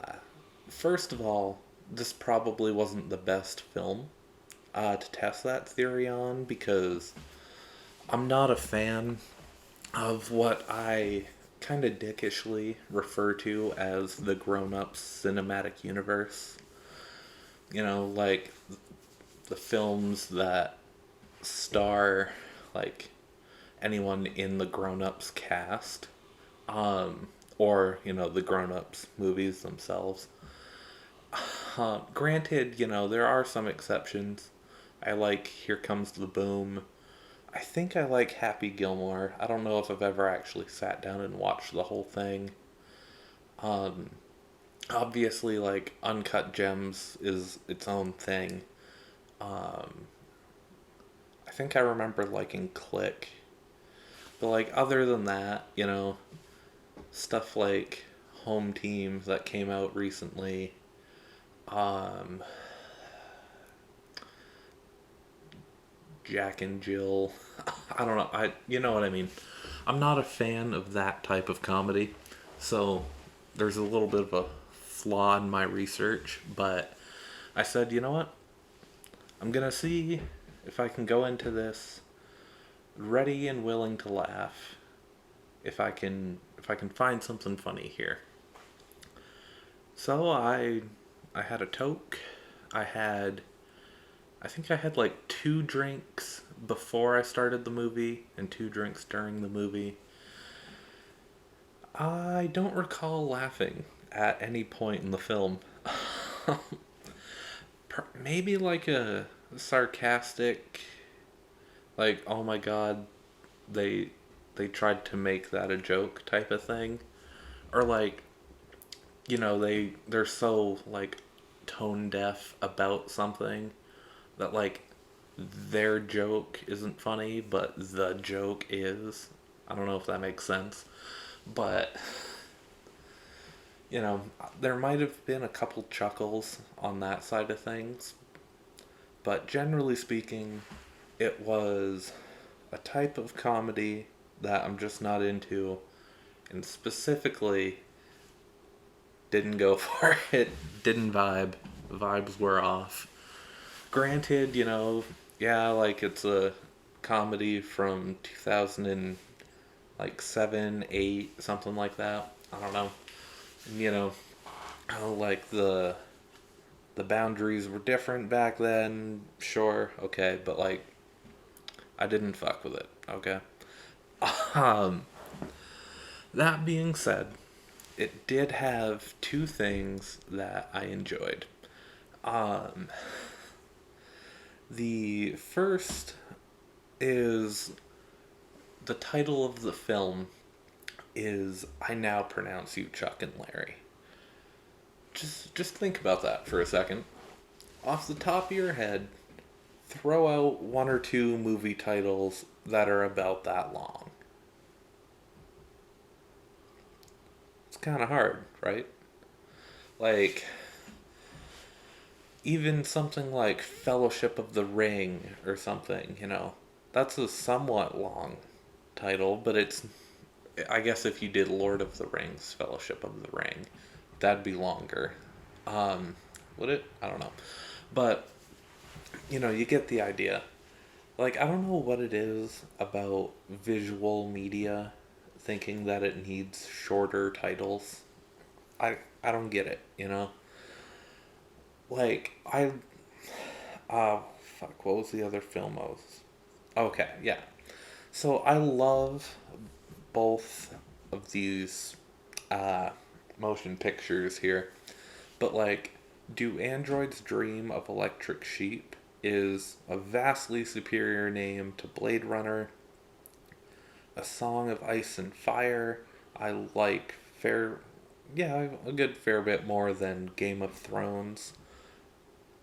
First of all, this probably wasn't the best film to test that theory on because I'm not a fan of what I kind of dickishly refer to as the grown up cinematic universe. Like the films that star like anyone in the grown ups cast, or the grown ups movies themselves. Granted, there are some exceptions. I like Here Comes the Boom. I think I like Happy Gilmore. I don't know if I've ever actually sat down and watched the whole thing. Um, Obviously, like Uncut Gems is its own thing. Um, I think I remember liking Click, but like other than that, stuff like Home Team that came out recently. Um, Jack and Jill. I don't know. You know what I mean. I'm not a fan of that type of comedy, so there's a little bit of a flaw in my research. But I said, you know what? I'm gonna see if I can go into this ready and willing to laugh. If I can find something funny here. So I had a toke. I had I think I had like 2 drinks before I started the movie and 2 drinks during the movie. I don't recall laughing at any point in the film. Maybe like a sarcastic, like, oh my god, they they tried to make that a joke type of thing, or like, they're so like tone deaf about something that like their joke isn't funny, but the joke is. I don't know if that makes sense, but you know, there might have been a couple chuckles on that side of things, but generally speaking, it was a type of comedy that I'm just not into, and specifically didn't go for it, didn't vibe. Vibes were off. Granted, yeah, like it's a comedy from 2000 and like 7, 8, something like that. I don't know. And, like the boundaries were different back then. Sure, okay, but like I didn't fuck with it. Okay. Um, that being said, it did have 2 things that I enjoyed. Um, the first is the title of the film is I Now Pronounce You Chuck and Larry. Just think about that for a second. Off the top of your head, throw out 1 or 2 movie titles that are about that long. It's kind of hard, right? Like, even something like Fellowship of the Ring or something, that's a somewhat long title, but I guess if you did Lord of the Rings, Fellowship of the Ring, that'd be longer. Um, would it? I don't know. But, you get the idea. Like, I don't know what it is about visual media thinking that it needs shorter titles. I don't get it. Like, fuck, what was the other film I was... Okay, yeah. So I love both of these uh, motion pictures here, but like, Do Androids Dream of Electric Sheep is a vastly superior name to Blade Runner. A Song of Ice and Fire, I like a good fair bit more than Game of Thrones.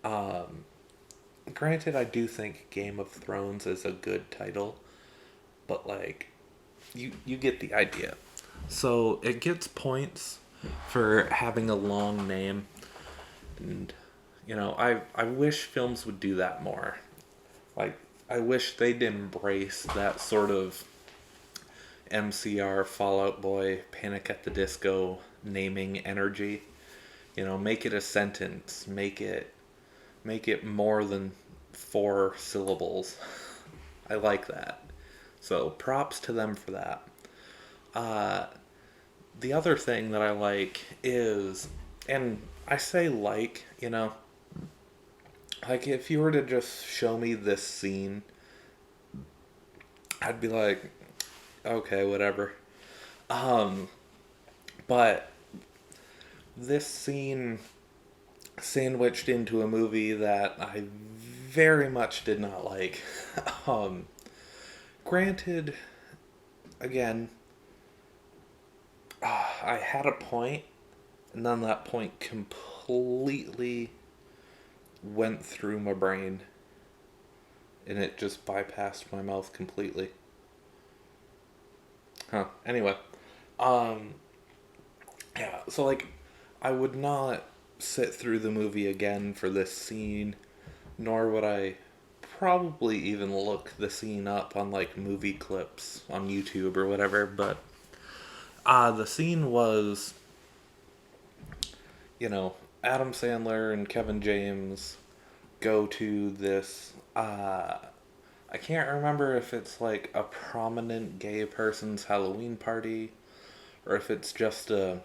Um, Granted, I do think Game of Thrones is a good title, but like, you get the idea. So it gets points for having a long name, and I wish films would do that more. Like, I wish they'd embrace that sort of MCR, Fallout Boy, Panic at the Disco naming energy. Make it a sentence. Make it more than 4 syllables. I like that. So props to them for that. Uh, the other thing that I like is, and I say like if you were to just show me this scene, I'd be like, okay, whatever. Um, but this scene sandwiched into a movie that I very much did not like. um, Granted, again, I had a point, and then that point completely went through my brain, and it just bypassed my mouth completely. Anyway, um, Yeah, so like, I would not sit through the movie again for this scene, nor would I probably even look the scene up on like movie clips on YouTube or whatever. But the scene was, you know, Adam Sandler and Kevin James go to this. I can't remember if it's like a prominent gay person's Halloween party or if it's just a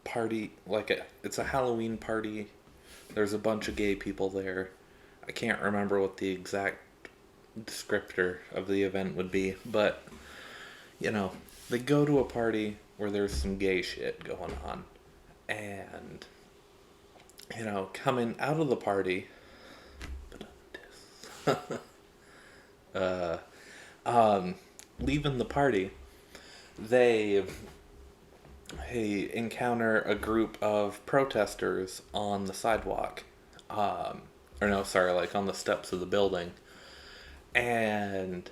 party, it's a Halloween party. There's a bunch of gay people there. I can't remember what the exact descriptor of the event would be, but you know, they go to a party where there's some gay shit going on, and coming out of the party, uh, um, leaving the party, they encounter a group of protesters on the sidewalk, or no, sorry, like on the steps of the building, and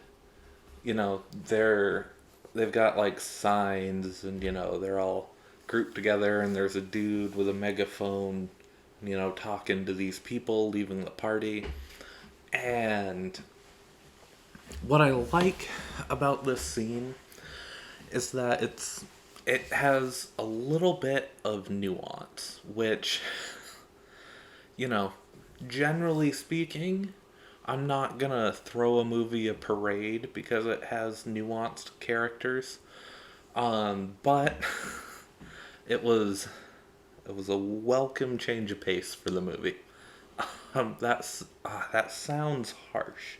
they've got like signs, and they're all grouped together, and there's a dude with a megaphone, talking to these people leaving the party. And what I like about this scene is that it has a little bit of nuance, which, you know, generally speaking, I'm not gonna throw a movie a parade because it has nuanced characters. But it was a welcome change of pace for the movie. That sounds harsh.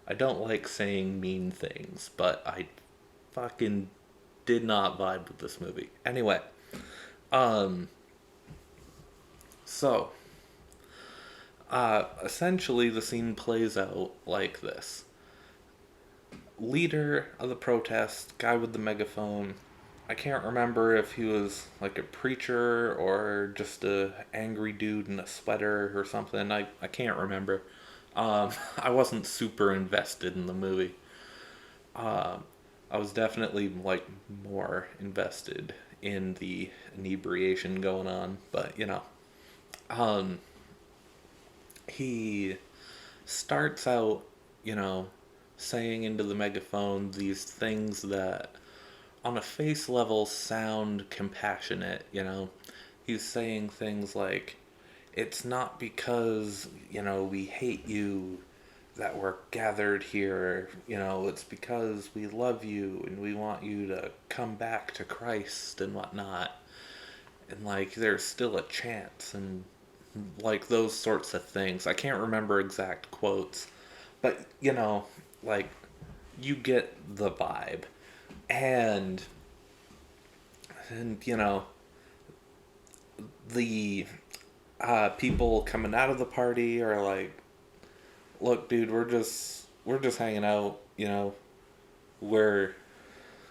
I don't like saying mean things, but I fucking did not vibe with this movie. Anyway, um, so essentially the scene plays out like this: leader of the protest, guy with the megaphone. I can't remember if he was like a preacher or just a angry dude in a sweater or something. I can't remember. I wasn't super invested in the movie. I was definitely like more invested in the inebriation going on, but um, he starts out, you know, saying into the megaphone these things that on a face level sound compassionate. He's saying things like, it's not because we hate you that we're gathered here. It's because we love you and we want you to come back to Christ and whatnot, and like there's still a chance, and like those sorts of things. I can't remember exact quotes, but like, you get the vibe. And the people coming out of the party are like, look, dude, we're just hanging out, we're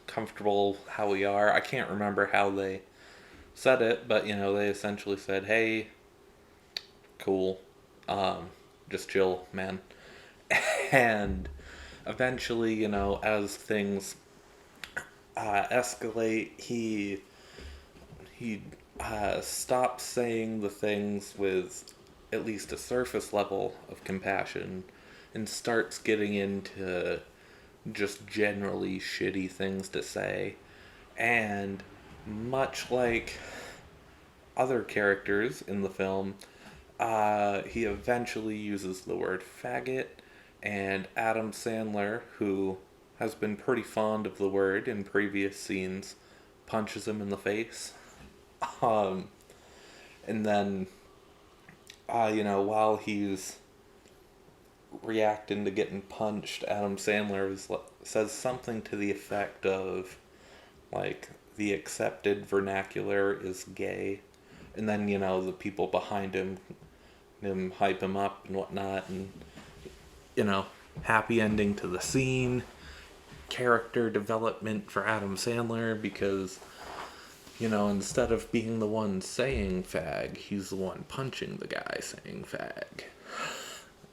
comfortable how we are. I can't remember how they said it, but they essentially said, hey, cool, just chill, man. And eventually, as things escalate, he stops saying the things with at least a surface level of compassion and starts getting into just generally shitty things to say. And much like other characters in the film, he eventually uses the word faggot, and Adam Sandler, who has been pretty fond of the word in previous scenes, punches him in the face. Um, and then, while he's reacting to getting punched, Adam Sandler says something to the effect of, like, the accepted vernacular is gay. And then, the people behind him hype him up and whatnot. And, happy ending to the scene. Character development for Adam Sandler because, instead of being the one saying fag, he's the one punching the guy saying fag.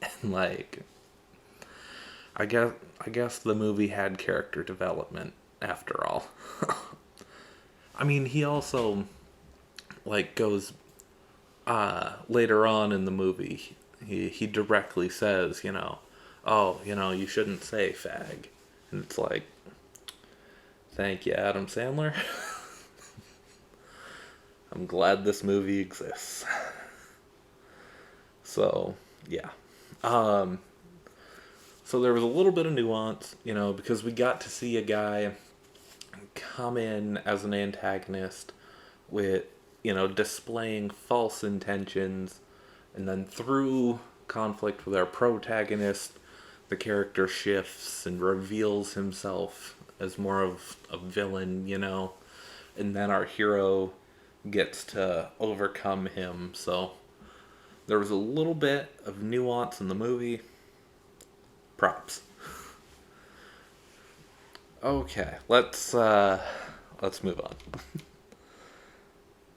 And like, I guess the movie had character development after all. I mean, he also like goes later on in the movie. He directly says, oh, you shouldn't say fag, and it's like, thank you, Adam Sandler. I'm glad this movie exists. So yeah. Um, so there was a little bit of nuance, because we got to see a guy come in as an antagonist with, displaying false intentions, and then through conflict with our protagonist, the character shifts and reveals himself as more of a villain, and then our hero gets to overcome him. So there was a little bit of nuance in the movie. Props. Okay, let's move on.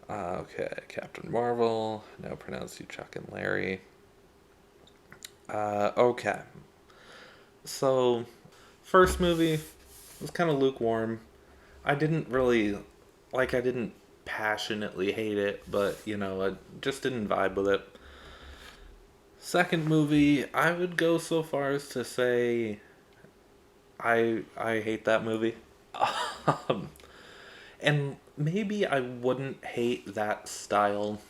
Okay, Captain Marvel. Now pronounced you Chuck and Larry. Okay. So, first movie was kind of lukewarm. I didn't really, I didn't passionately hate it, but, I just didn't vibe with it. Second movie, I would go so far as to say I hate that movie. Um, and maybe I wouldn't hate that style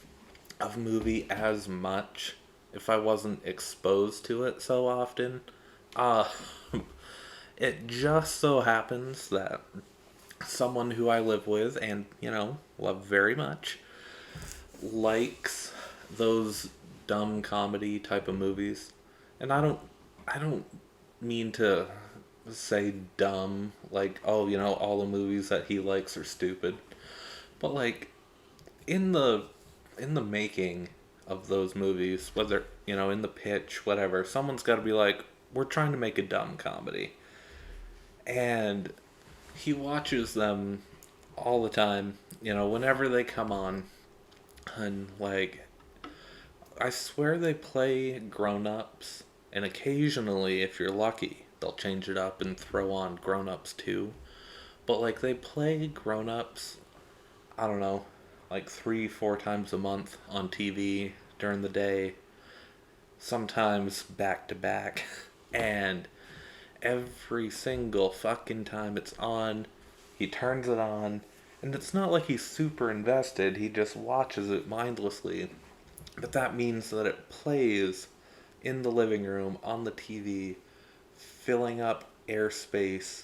of movie as much if I wasn't exposed to it so often. Uh, it just so happens that someone who I live with and, love very much likes those dumb comedy type of movies. And I don't mean to say dumb, like, oh, all the movies that he likes are stupid. But like in the in the making of those movies, whether, in the pitch, whatever, someone's got to be like, we're trying to make a dumb comedy. And he watches them all the time, whenever they come on. And like, I swear they play Grown Ups, and occasionally, if you're lucky, they'll change it up and throw on Grown Ups too. But like, they play Grown Ups, I don't know, like 3, 4 times a month on TV during the day, sometimes back to back. And every single fucking time it's on, he turns it on, and it's not like he's super invested, he just watches it mindlessly. But that means that it plays in the living room on the TV, filling up airspace.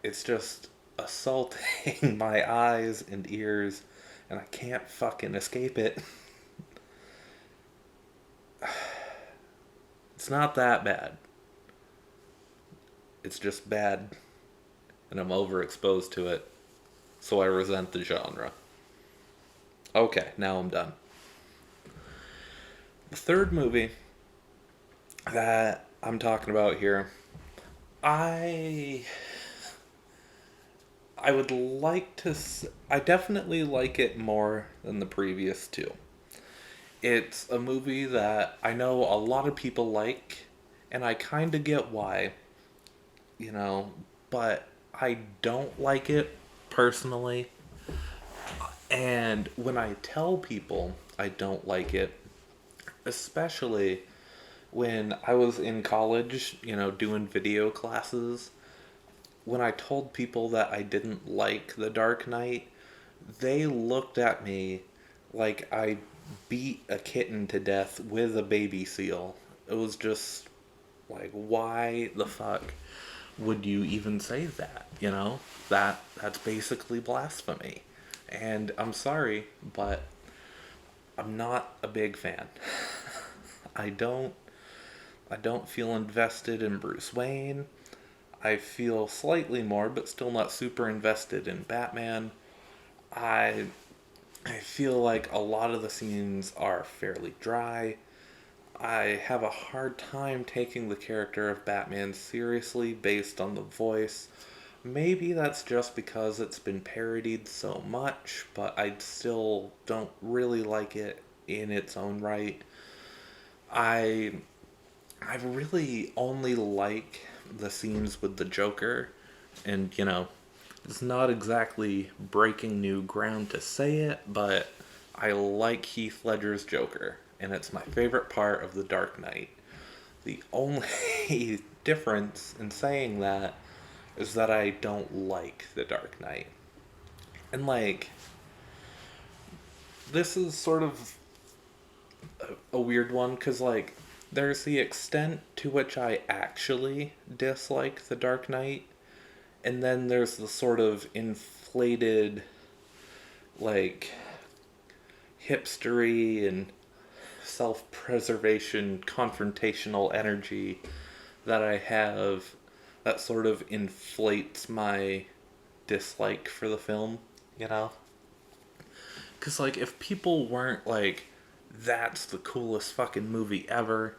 It's just assaulting my eyes and ears, and I can't fucking escape it. It's not that bad. It's just bad, and I'm overexposed to it, so I resent the genre. Okay, now I'm done. The third movie that I'm talking about here, I I would like to. I definitely like it more than the previous two. It's a movie that I know a lot of people like, and I kind of get why, you know, but I don't like it personally. And when I tell people I don't like it, especially when I was in college, doing video classes, when I told people that I didn't like The Dark Knight, they looked at me like I beat a kitten to death with a baby seal. It was just like, why the fuck would you even say that? That's basically blasphemy. And I'm sorry, but I'm not a big fan. I don't I don't feel invested in Bruce Wayne. I feel slightly more, but still not super invested in Batman. I I feel like a lot of the scenes are fairly dry. I have a hard time taking the character of Batman seriously based on the voice. Maybe that's just because it's been parodied so much, but I still don't really like it in its own right. I I really only like the scenes with the Joker and, It's not exactly breaking new ground to say it, but I like Heath Ledger's Joker, and it's my favorite part of The Dark Knight. The only difference in saying that is that I don't like The Dark Knight. And like, this is sort of a weird one because like, there's the extent to which I actually dislike The Dark Knight, and then there's the sort of inflated, like, hipstery and self preservation, confrontational energy that I have that sort of inflates my dislike for the film, you know? Because, like, if people weren't like, that's the coolest fucking movie ever,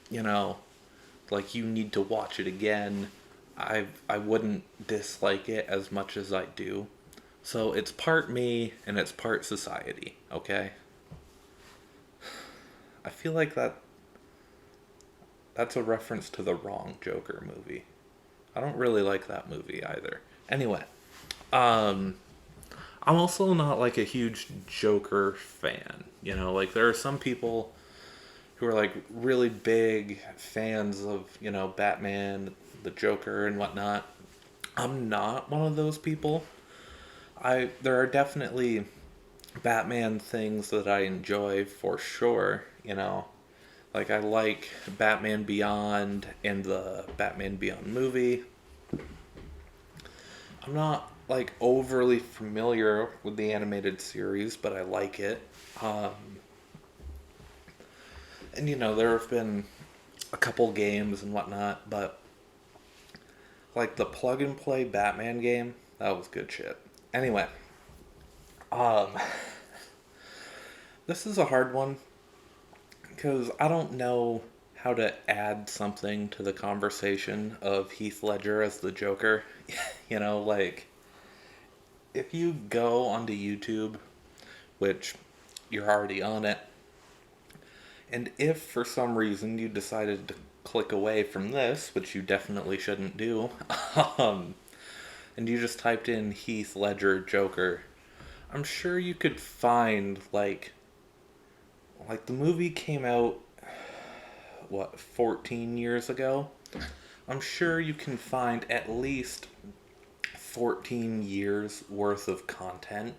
you know, like, you need to watch it again, I wouldn't dislike it as much as I do. So it's part me and it's part society, okay? I feel like that's a reference to the wrong Joker movie. I don't really like that movie either. Anyway, um I'm also not like a huge Joker fan. You know, like there are some people who are like really big fans of, you know, Batman, the Joker and whatnot. I'm not one of those people. I there are definitely Batman things that I enjoy for sure, you know. Like I like Batman Beyond and the Batman Beyond movie. I'm not like overly familiar with the animated series, but I like it. Um, and you know, there have been a couple games and whatnot, but like the plug and play Batman game, that was good shit. Anyway, um, this is a hard one because I don't know how to add something to the conversation of Heath Ledger as the Joker. You know, like if you go onto YouTube, which you're already on it, and if for some reason you decided to click away from this, which you definitely shouldn't do, um, and you just typed in Heath Ledger Joker, I'm sure you could find like the movie came out what 14 years ago. I'm sure you can find at least 14 years worth of content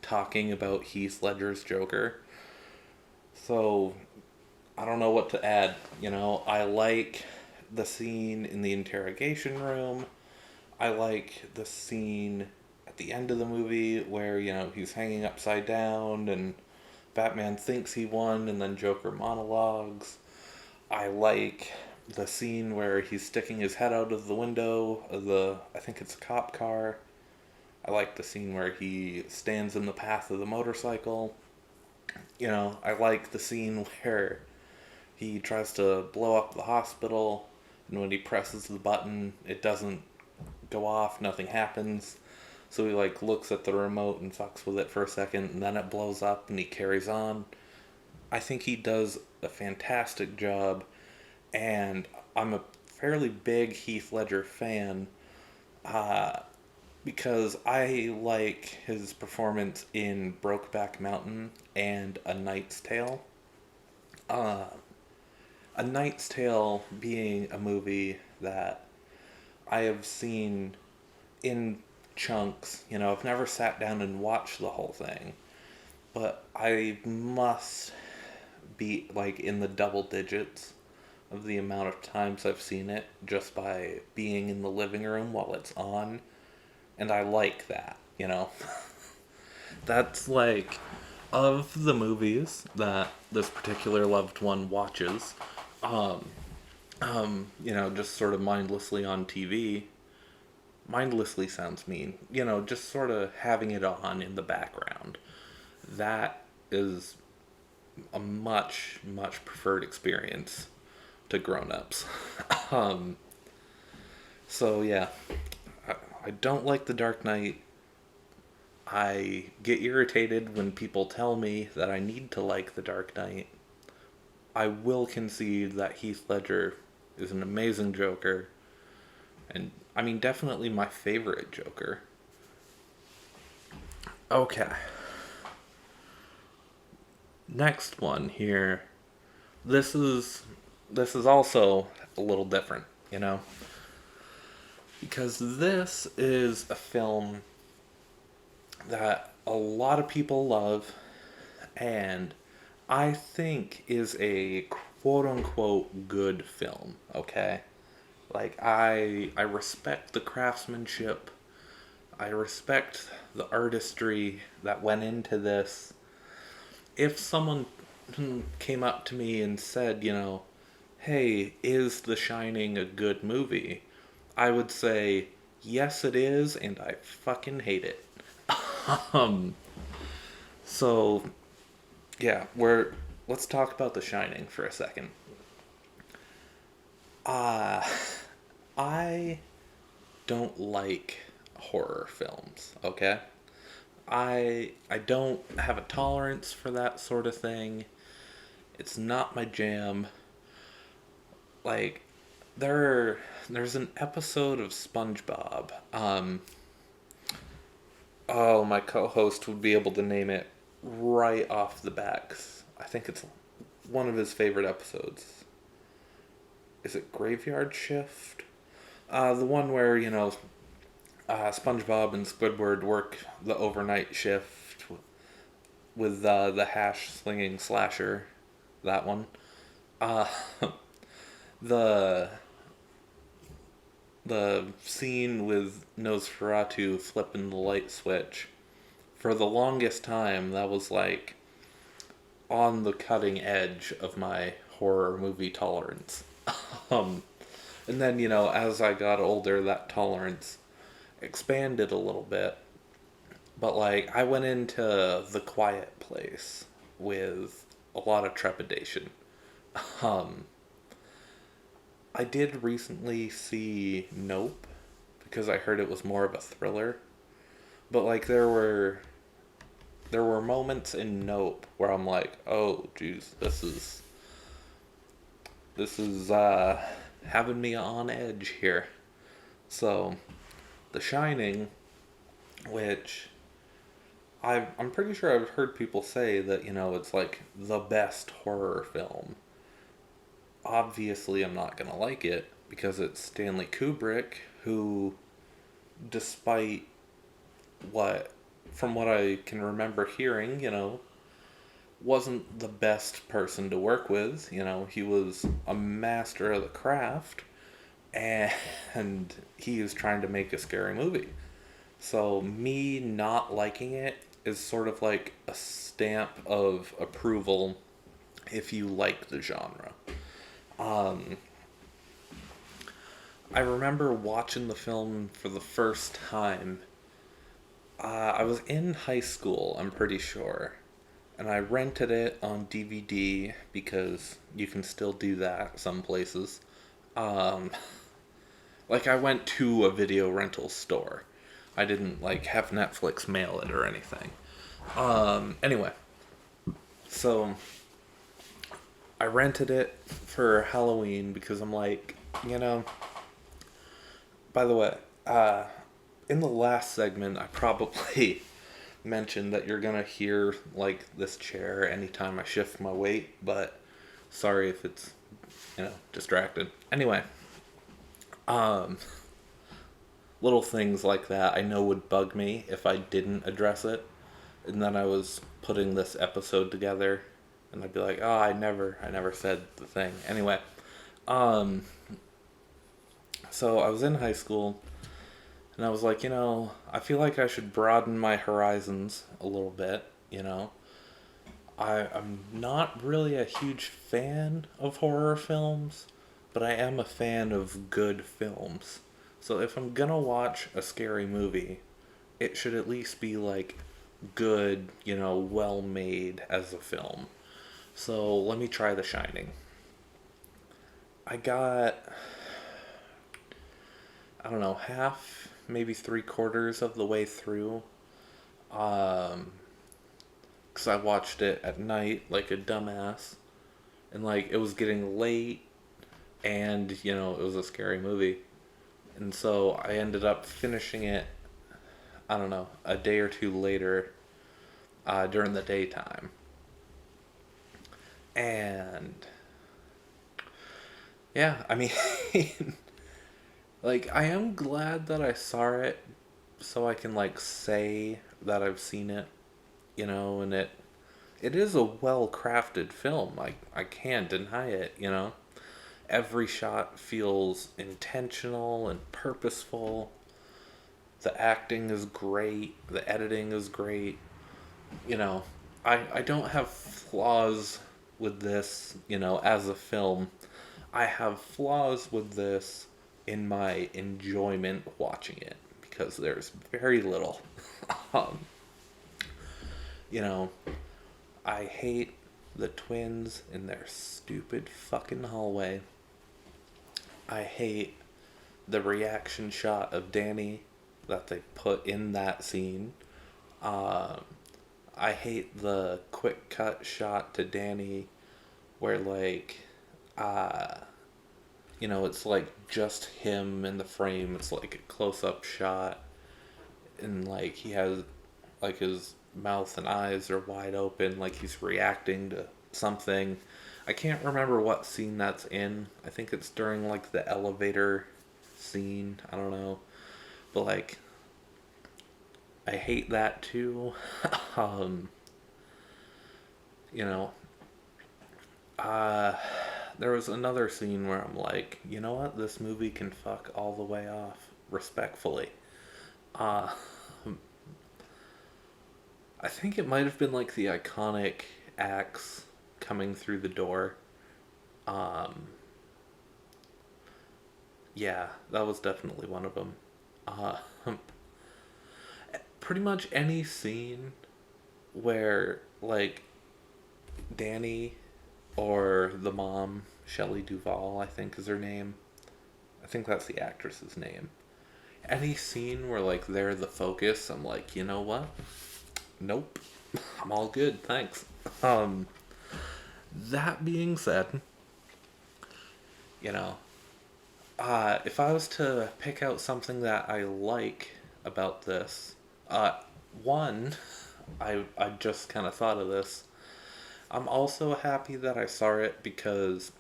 talking about Heath Ledger's Joker. So I don't know what to add. You know, I like the scene in the interrogation room. I like the scene at the end of the movie where, you know, he's hanging upside down and Batman thinks he won and then Joker monologues. I like the scene where he's sticking his head out of the window of I think it's a cop car. I like the scene where he stands in the path of the motorcycle. You know, I like the scene where he tries to blow up the hospital, and when he presses the button, it doesn't go off, nothing happens. So he like looks at the remote and fucks with it for a second, and then it blows up, and he carries on. I think he does a fantastic job, and I'm a fairly big Heath Ledger fan uh, because I like his performance in Brokeback Mountain and A Knight's Tale. Uh, A Knight's Tale being a movie that I have seen in chunks. You know, I've never sat down and watched the whole thing, but I must be like in the double digits of the amount of times I've seen it just by being in the living room while it's on, and I like that, you know. That's like of the movies that this particular loved one watches, um, you know, just sort of mindlessly on TV. Mindlessly sounds mean, you know, just sort of having it on in the background. That is a much, much preferred experience to grown-ups. um, so yeah, I don't like The Dark Knight. I get irritated when people tell me that I need to like The Dark Knight. I will concede that Heath Ledger is an amazing Joker, and I mean, definitely my favorite Joker. Okay. Next one here. This is this is also a little different, you know, because this is a film that a lot of people love and I think is a quote unquote good film, okay? Like I respect the craftsmanship. I respect the artistry that went into this. If someone came up to me and said, "Hey, is The Shining a good movie?" I would say, "Yes it is and I fucking hate it." um so yeah, we're let's talk about The Shining for a second. Uh I don't like horror films, okay? I don't have a tolerance for that sort of thing. It's not my jam. Like there's an episode of SpongeBob. Oh, my co-host would be able to name it right off the bat. 'Cause I think it's one of his favorite episodes. Is it Graveyard Shift? The one where, SpongeBob and Squidward work the overnight shift with the hash slinging slasher. That one. Uh, the the scene with Nosferatu flipping the light switch. For the longest time, that was like on the cutting edge of my horror movie tolerance. um, and then, as I got older, that tolerance expanded a little bit. But, like, I went into The Quiet Place with a lot of trepidation. Um, I did recently see Nope because I heard it was more of a thriller. But, like, there were moments in Nope where I'm like, oh, geez, this is having me on edge here. So, The Shining, which I'm pretty sure I've heard people say that, it's like the best horror film. Obviously, I'm not gonna like it because it's Stanley Kubrick, who, despite what, from what I can remember hearing, wasn't the best person to work with. He was a master of the craft, and he was trying to make a scary movie. So me not liking it is sort of like a stamp of approval if you like the genre. Um, I remember watching the film for the first time. I was in high school, I'm pretty sure, and I rented it on DVD because you can still do that some places. Um, like I went to a video rental store. I didn't like have Netflix mail it or anything. Anyway, so I rented it for Halloween because I'm like, you know. By the way, in the last segment, I probably mentioned that you're gonna hear like this chair anytime I shift my weight, but sorry if it's distracted. Anyway, um, little things like that I know would bug me if I didn't address it, and then I was putting this episode together, and I'd be like, oh, I never said the thing. Anyway, um, so I was in high school. And I was like, I feel like I should broaden my horizons a little bit, I'm not really a huge fan of horror films, but I am a fan of good films. So if I'm gonna watch a scary movie, it should at least be like good, well made as a film. So let me try The Shining. I got, I don't know, half, maybe three quarters of the way through. Um, because I watched it at night like a dumbass, and like it was getting late, and it was a scary movie, And so I ended up finishing it, I don't know, a day or two later during the daytime. And yeah, I mean, like, I am glad that I saw it so I can, like, say that I've seen it, and it is a well crafted film. I can't deny it, Every shot feels intentional and purposeful. The acting is great, the editing is great. You know, I don't have flaws with this, as a film. I have flaws with this in my enjoyment watching it because there's very little. um, you know, I hate the twins in their stupid fucking hallway. I hate the reaction shot of Danny that they put in that scene. Um, I hate the quick cut shot to Danny where, like, uh, it's like just him in the frame. It's like a close up shot, and like he has, like, his mouth and eyes are wide open, like he's reacting to something. I can't remember what scene that's in. I think it's during, like, the elevator scene. I don't know. But, like, I hate that too. um, you know, uh, there was another scene where I'm like, you know what? This movie can fuck all the way off, respectfully. Uh, I think it might have been like the iconic axe coming through the door. Um, yeah, that was definitely one of them. Uh, pretty much any scene where, like, Danny or the mom, Shelley Duvall, I think is her name. I think that's the actress's name. Any scene where, like, they're the focus, I'm like, you know what? Nope. I'm all good, thanks. Um, that being said, you know, if I was to pick out something that I like about this, uh, one, I just kind of thought of this. I'm also happy that I saw it because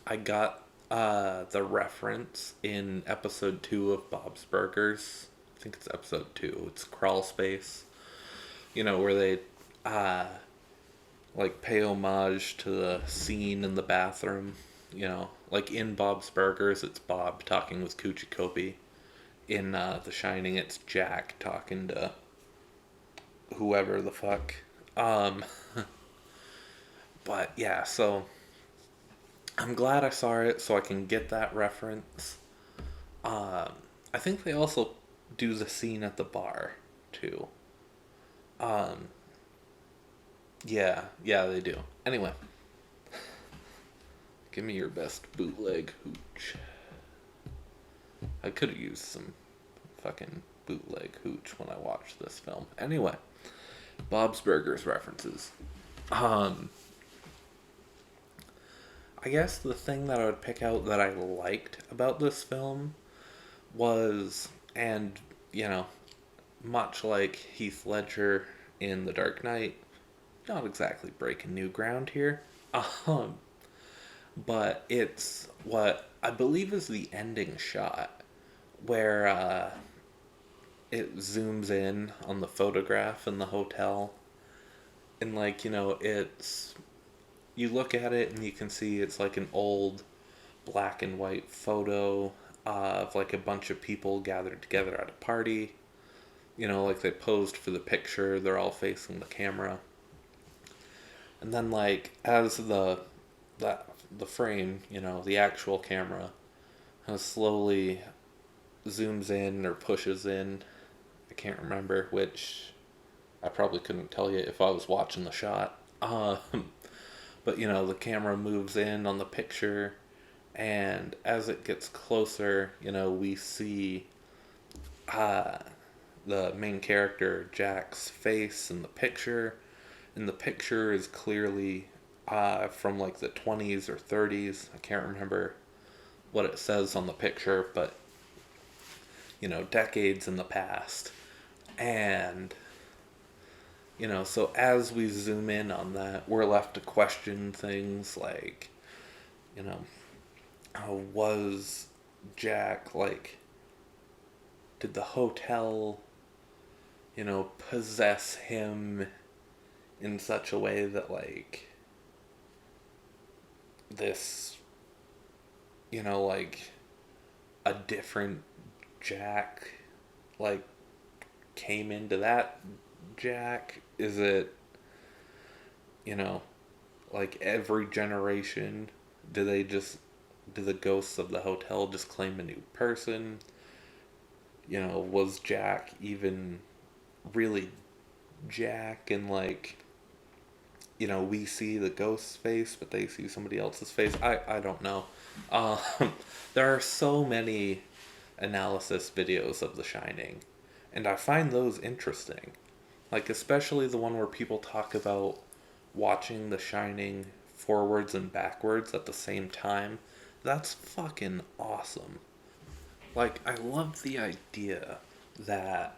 I got the reference in episode 2 of Bob's Burgers. I think it's episode 2. It's Crawl Space. Where they uh, like pay homage to the scene in the bathroom. Like in Bob's Burgers, it's Bob talking with Kuchikopi. In The Shining, it's Jack talking to whoever the fuck. Um, but yeah, so I'm glad I saw it so I can get that reference. Um, I think they also do the scene at the bar too. Um, yeah, they do. Anyway, give me your best bootleg hooch. I could have used some fucking bootleg hooch when I watched this film. Anyway, Bob's Burgers references. Um, I guess the thing that I would pick out that I liked about this film was, and, you know, much like Heath Ledger in The Dark Knight, not exactly breaking new ground here. Um, but it's what I believe is the ending shot where it zooms in on the photograph in the hotel, and, like, it's, you look at it and you can see it's like an old black and white photo of, like, a bunch of people gathered together at a party. Like they posed for the picture, they're all facing the camera. And then, like, as the frame, the actual camera slowly zooms in or pushes in. I can't remember which. I probably couldn't tell you if I was watching the shot. But, the camera moves in on the picture, and as it gets closer, we see uh, the main character, Jack's face in the picture. And the picture is clearly from, like, the 20s or 30s. I can't remember what it says on the picture, but decades in the past. And, so as we zoom in on that, we're left to question things like, you know, was Jack, like, did the hotel, possess him in such a way that, like, this, like, a different Jack, like, came into that Jack? Is it, you know, like every generation, do the ghosts of the hotel just claim a new person? Was Jack even really Jack, and, like, we see the ghost's face, but they see somebody else's face? I don't know. Um, there are so many analysis videos of The Shining, and I find those interesting. Like, especially the one where people talk about watching The Shining forwards and backwards at the same time. That's fucking awesome. Like, I love the idea that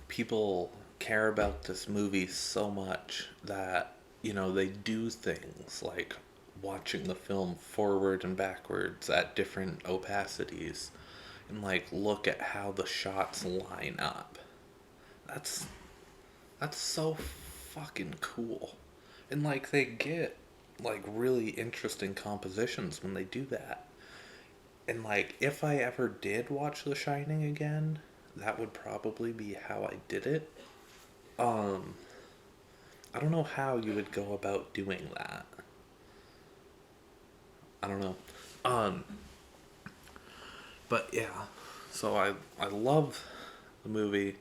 people care about this movie so much that, they do things like watching the film forward and backwards at different opacities and, like, look at how the shots line up. That's that's so fucking cool. And, like, they get, like, really interesting compositions when they do that. And, like, if I ever did watch The Shining again, that would probably be how I did it. Um, I don't know how you would go about doing that. I don't know. Um, but yeah, so I love the movie.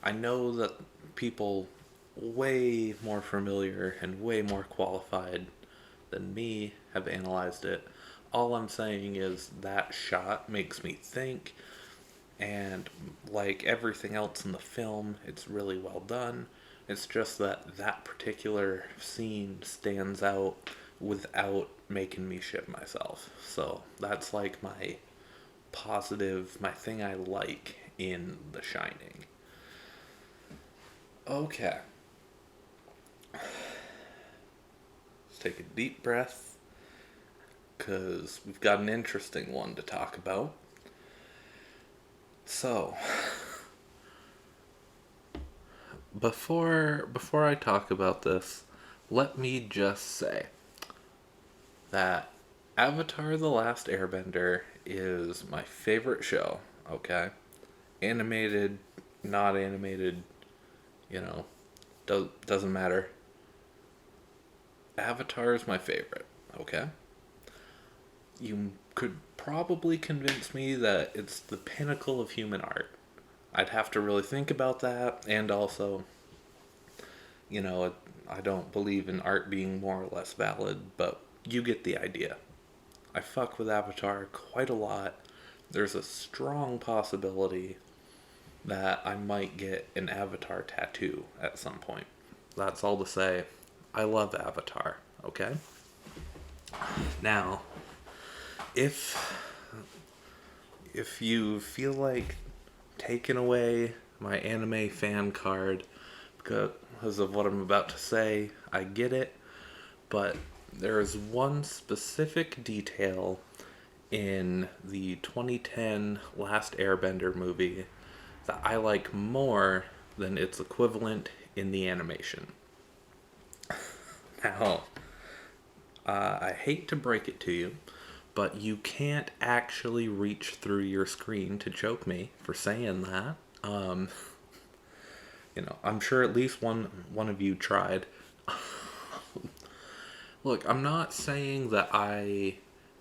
I know that people way more familiar and way more qualified than me have analyzed it. All I'm saying is that shot makes me think, and like everything else in the film, it's really well done. It's just that that particular scene stands out without making me shit myself. So that's like my thing I like in The Shining. Okay. Let's take a deep breath, because we've got an interesting one to talk about. So, before I talk about this, let me just say that Avatar: The Last Airbender is my favorite show, okay? Animated, not animated, you know, doesn't matter. Avatar is my favorite, okay? You could probably convince me that it's the pinnacle of human art. I'd have to really think about that, and also, I don't believe in art being more or less valid, but you get the idea. I fuck with Avatar quite a lot. There's a strong possibility that I might get an Avatar tattoo at some point. That's all to say, I love Avatar, okay? Now, if you feel like taking away my anime fan card because of what I'm about to say, I get it, but there is one specific detail in the 2010 Last Airbender movie that I like more than its equivalent in the animation. Now, I hate to break it to you, but you can't actually reach through your screen to choke me for saying that. I'm sure at least one of you tried. Look, I'm not saying that I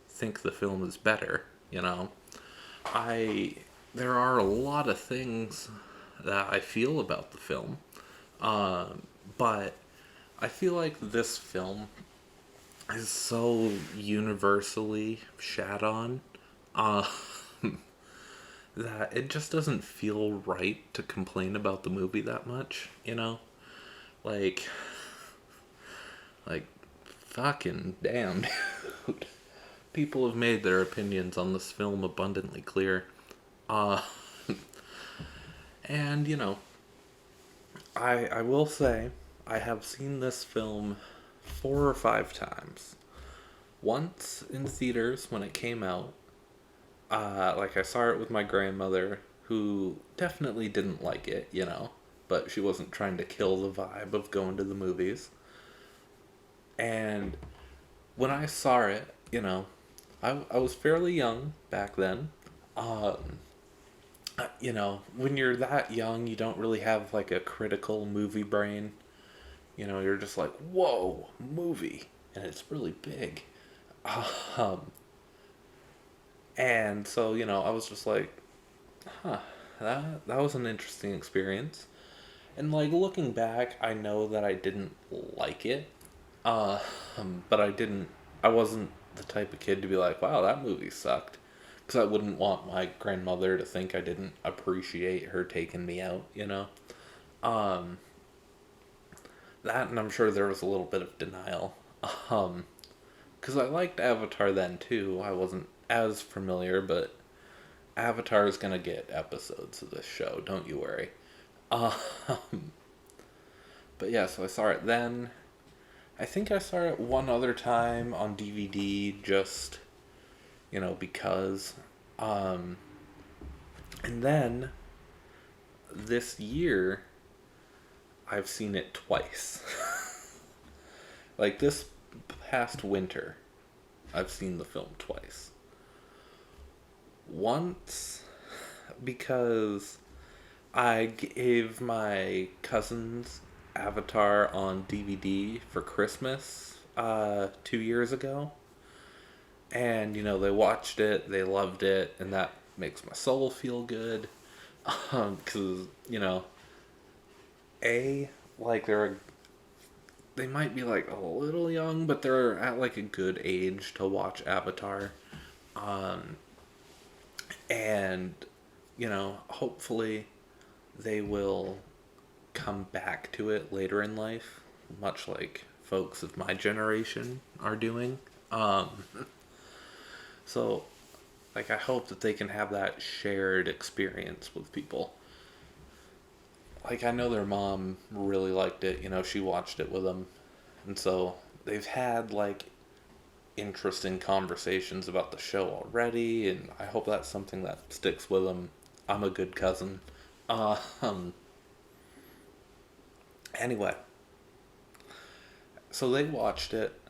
think the film is better, I there are a lot of things that I feel about the film. But I feel like this film is so universally shat on, uh, that it just doesn't feel right to complain about the movie that much. Like, like, fucking damn, dude. People have made their opinions on this film abundantly clear. Uh, And, I will say, I have seen this film 4 or 5 times. Once in theaters when it came out, like I saw it with my grandmother, who definitely didn't like it, but she wasn't trying to kill the vibe of going to the movies. And when I saw it, I was fairly young back then. Um, when you're that young, you don't really have like a critical movie brain. You're just like, whoa, movie, and it's really big. Um, and so, I was just like, huh, that was an interesting experience. And like looking back, I know that I didn't like it. Uh, but I wasn't the type of kid to be like, wow, that movie sucked. Because I wouldn't want my grandmother to think I didn't appreciate her taking me out. Um, that, and I'm sure there was a little bit of denial. Um, because I liked Avatar then too. I wasn't as familiar, but Avatar is gonna get episodes of this show, don't you worry. Um, but yeah, so I saw it then. I think I saw it one other time on DVD, just because. Um, and then this year, I've seen it twice. Like this past winter, I've seen the film twice. Once because I gave my cousins Avatar on DVD for Christmas 2 years ago. And, they watched it, they loved it, and that makes my soul feel good. Because, A, like, they might be, like, a little young, but they're at, like, a good age to watch Avatar. Um, and, hopefully they will come back to it later in life, much like folks of my generation are doing. So, like, I hope that they can have that shared experience with people. Like, I know their mom really liked it. She watched it with them. And so they've had, like, interesting conversations about the show already. And I hope that's something that sticks with them. I'm a good cousin. Um, anyway, so they watched it.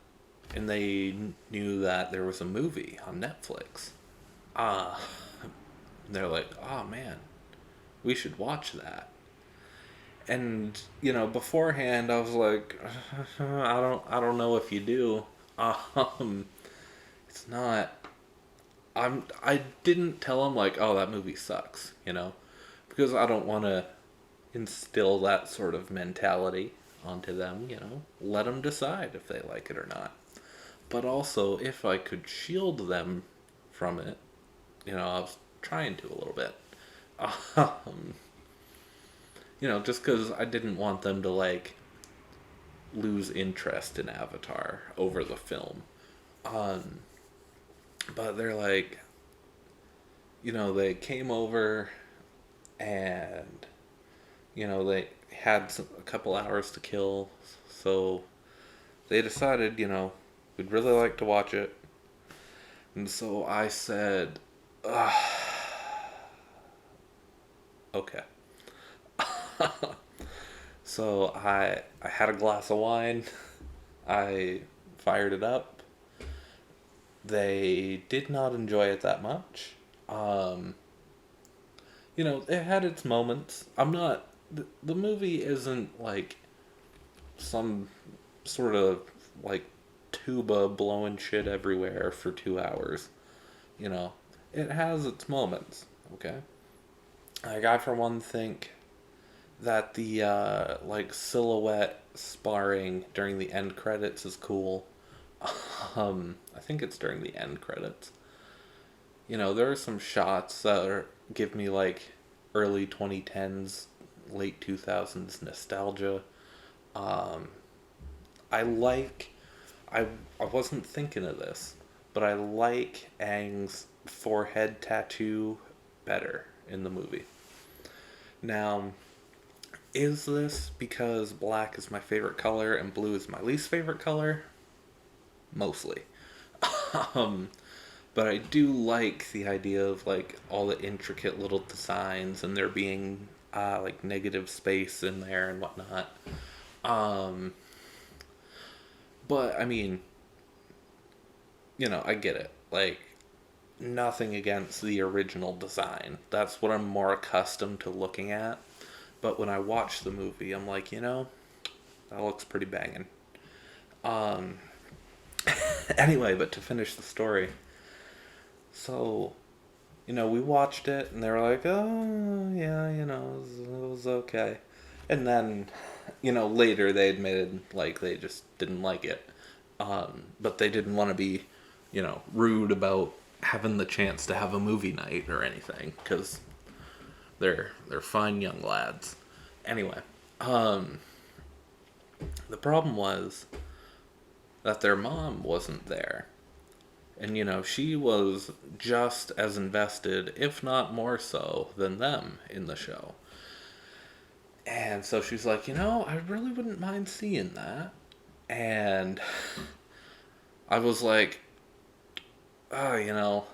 And they knew that there was a movie on Netflix. Uh, they're like, oh man, we should watch that. And beforehand, I was like, I don't know if you do. Um, it's not. I didn't tell them like, oh, that movie sucks, because I don't want to instill that sort of mentality onto them. Let them decide if they like it or not. But also, if I could shield them from it, I was trying to a little bit. Um, just because I didn't want them to like lose interest in Avatar over the film. Um, but they're like, they came over and they had a couple hours to kill, so they decided, we'd really like to watch it. And so I said, okay. So I had a glass of wine. I fired it up. They did not enjoy it that much. Um, it had its moments. I'm not. The movie isn't like some sort of like tuba blowing shit everywhere for 2 hours. You know, it has its moments. Okay, like I for one think that the like silhouette sparring during the end credits is cool. I think it's during the end credits. There are some shots that give me like early 2010s, late 2000s nostalgia. Um, I like. I I wasn't thinking of this, but I like Aang's forehead tattoo better in the movie. Now, is this because black is my favorite color and blue is my least favorite color? Mostly. um, but I do like the idea of like all the intricate little designs and there being like negative space in there and whatnot. Um, but I mean, I get it. Like, nothing against the original design. That's what I'm more accustomed to looking at. But when I watch the movie, I'm like, that looks pretty banging. Um, anyway, but to finish the story, so we watched it, and they were like, "Oh, yeah, it was okay." And then, later they admitted like they just didn't like it, but they didn't want to be, rude about having the chance to have a movie night or anything because they're fine young lads. Anyway, um, the problem was that their mom wasn't there. And, she was just as invested, if not more so, than them in the show. And so she's like, I really wouldn't mind seeing that. And I was like, oh,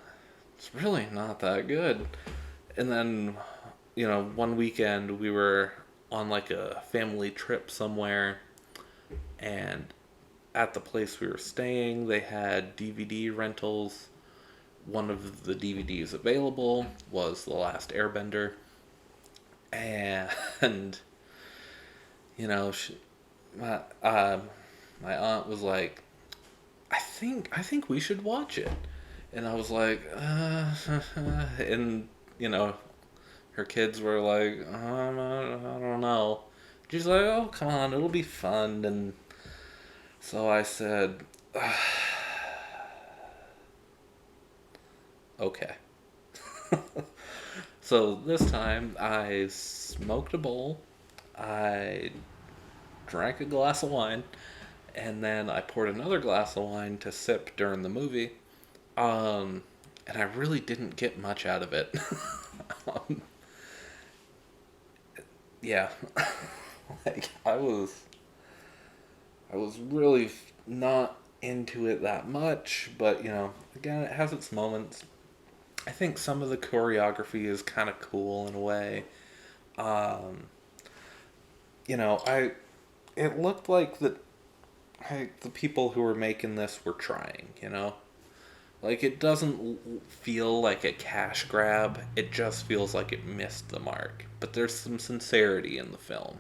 it's really not that good. And then, one weekend we were on like a family trip somewhere. And at the place we were staying, they had DVD rentals. One of the DVDs available was The Last Airbender. And, she, my aunt was like, I think we should watch it. And I was like, and, her kids were like, I don't know. She's like, oh, come on, it'll be fun. And so I said, okay. So this time I smoked a bowl, I drank a glass of wine, and then I poured another glass of wine to sip during the movie. And I really didn't get much out of it. um, yeah, like I was really not into it that much, but again, it has its moments. I think some of the choreography is kind of cool in a way. Um, I it looked like the people who were making this were trying. Like it doesn't feel like a cash grab. It just feels like it missed the mark. But there's some sincerity in the film.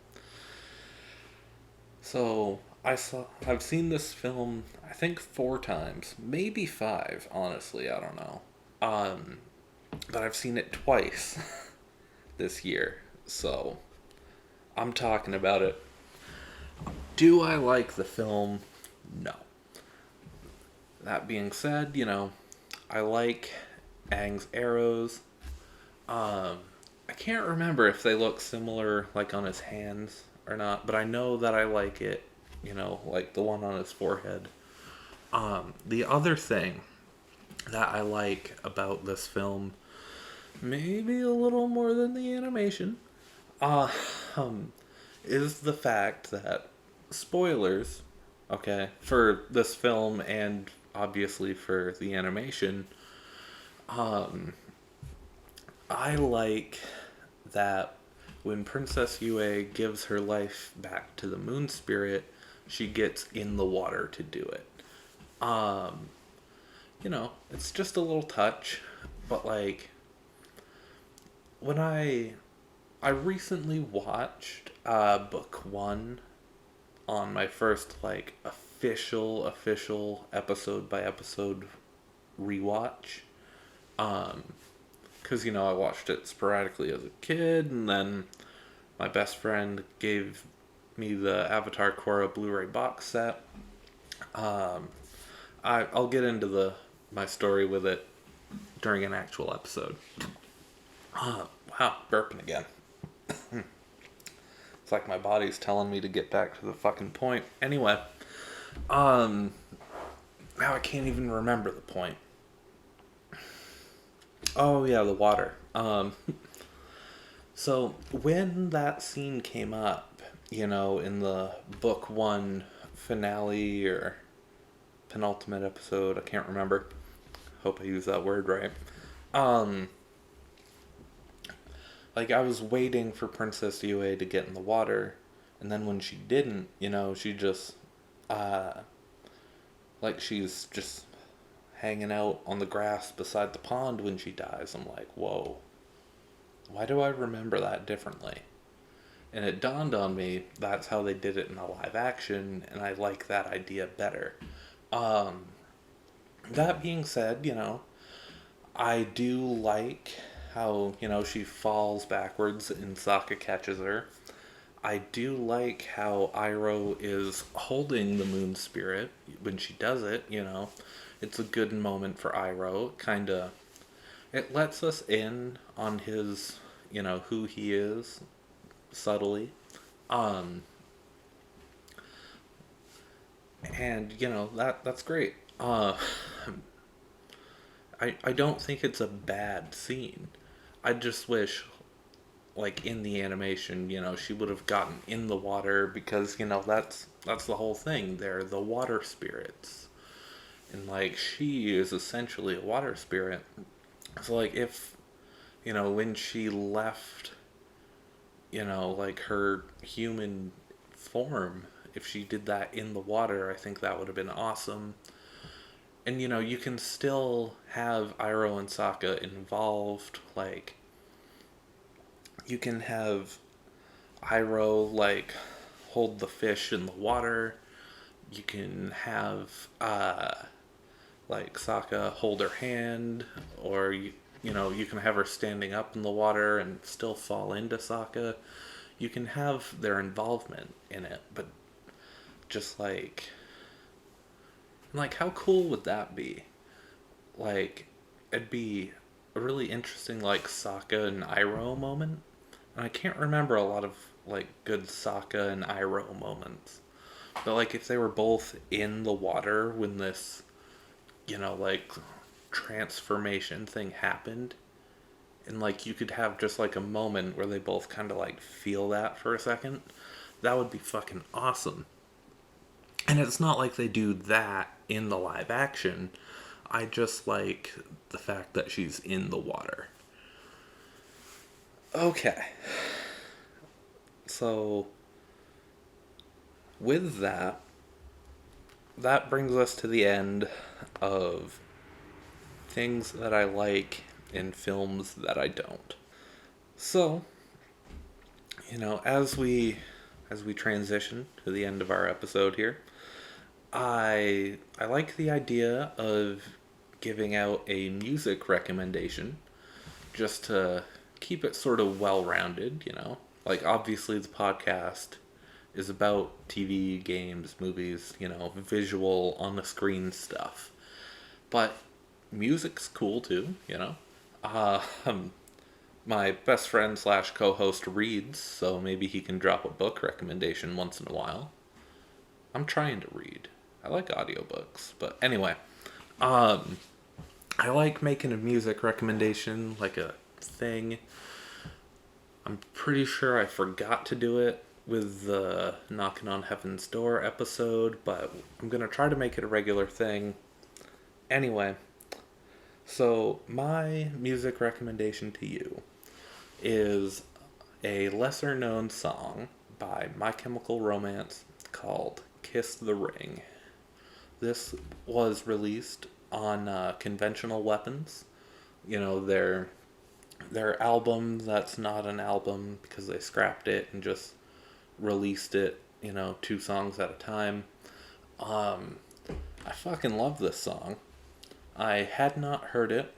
So I've seen this film I think 4 times, maybe 5. Honestly, I don't know. Um, but I've seen it twice this year, so I'm talking about it. Do I like the film? No. That being said, I like Aang's arrows. Um, I can't remember if they look similar, like on his hands or not, but I know that I like it. Like the one on his forehead. The other thing that I like about this film, maybe a little more than the animation, uh, um, is the fact that spoilers, okay, for this film and obviously for the animation, um, I like that when Princess Yue gives her life back to the moon spirit, she gets in the water to do it. Um, it's just a little touch, but like when I recently watched book 1 on my first like official episode by episode rewatch. Um, because I watched it sporadically as a kid, and then my best friend gave me the Avatar Korra Blu-ray box set. Um, I'll get into my story with it during an actual episode. Wow, burping again. It's like my body's telling me to get back to the fucking point. Anyway, um, now I can't even remember the point. Oh yeah, the water. So when that scene came up, in the book one finale or penultimate episode, I can't remember. Hope I use that word right. Um, like I was waiting for Princess Yue to get in the water, and then when she didn't, she just, uh, like she's just hanging out on the grass beside the pond when she dies. I'm like, whoa, why do I remember that differently? And it dawned on me that's how they did it in the live action, and I like that idea better. Um, that being said, I do like how, she falls backwards and Sokka catches her. I do like how Iroh is holding the moon spirit when she does it, It's a good moment for Iroh. Kinda, it lets us in on his, who he is subtly. Um, and that's great. I don't think it's a bad scene. I just wish, like in the animation, she would have gotten in the water because that's the whole thing. They're the water spirits, and like she is essentially a water spirit. So like if when she left, like her human form, if she did that in the water, I think that would have been awesome. And you can still have Iroh and Sokka involved. Like you can have Iroh like hold the fish in the water. You can have like Sokka hold her hand, or you can have her standing up in the water and still fall into Sokka. You can have their involvement in it, but just like how cool would that be? Like it'd be a really interesting like Sokka and Iroh moment. And I can't remember a lot of like good Sokka and Iroh moments. But like if they were both in the water when this, like transformation thing happened, and like you could have just like a moment where they both kind of like feel that for a second, that would be fucking awesome. And it's not like they do that in the live action. I just like the fact that she's in the water. Okay. So, with that, that brings us to the end of things that I like in films that I don't. So, as we transition to the end of our episode here, I like the idea of giving out a music recommendation just to keep it sort of well-rounded. Like obviously the podcast is about TV, games, movies, visual on the screen stuff. But music's cool too. Uh, um, my best friend slash co-host reads, so maybe he can drop a book recommendation once in a while. I'm trying to read. I like audiobooks, but anyway, um, I like making a music recommendation like a thing. I'm pretty sure I forgot to do it with the Knocking on Heaven's Door episode, but I'm gonna try to make it a regular thing. Anyway, so my music recommendation to you is a lesser known song by My Chemical Romance called Kiss the Ring. This was released on Conventional Weapons, their album that's not an album because they scrapped it and just released it, two songs at a time. Um, I fucking love this song. I had not heard it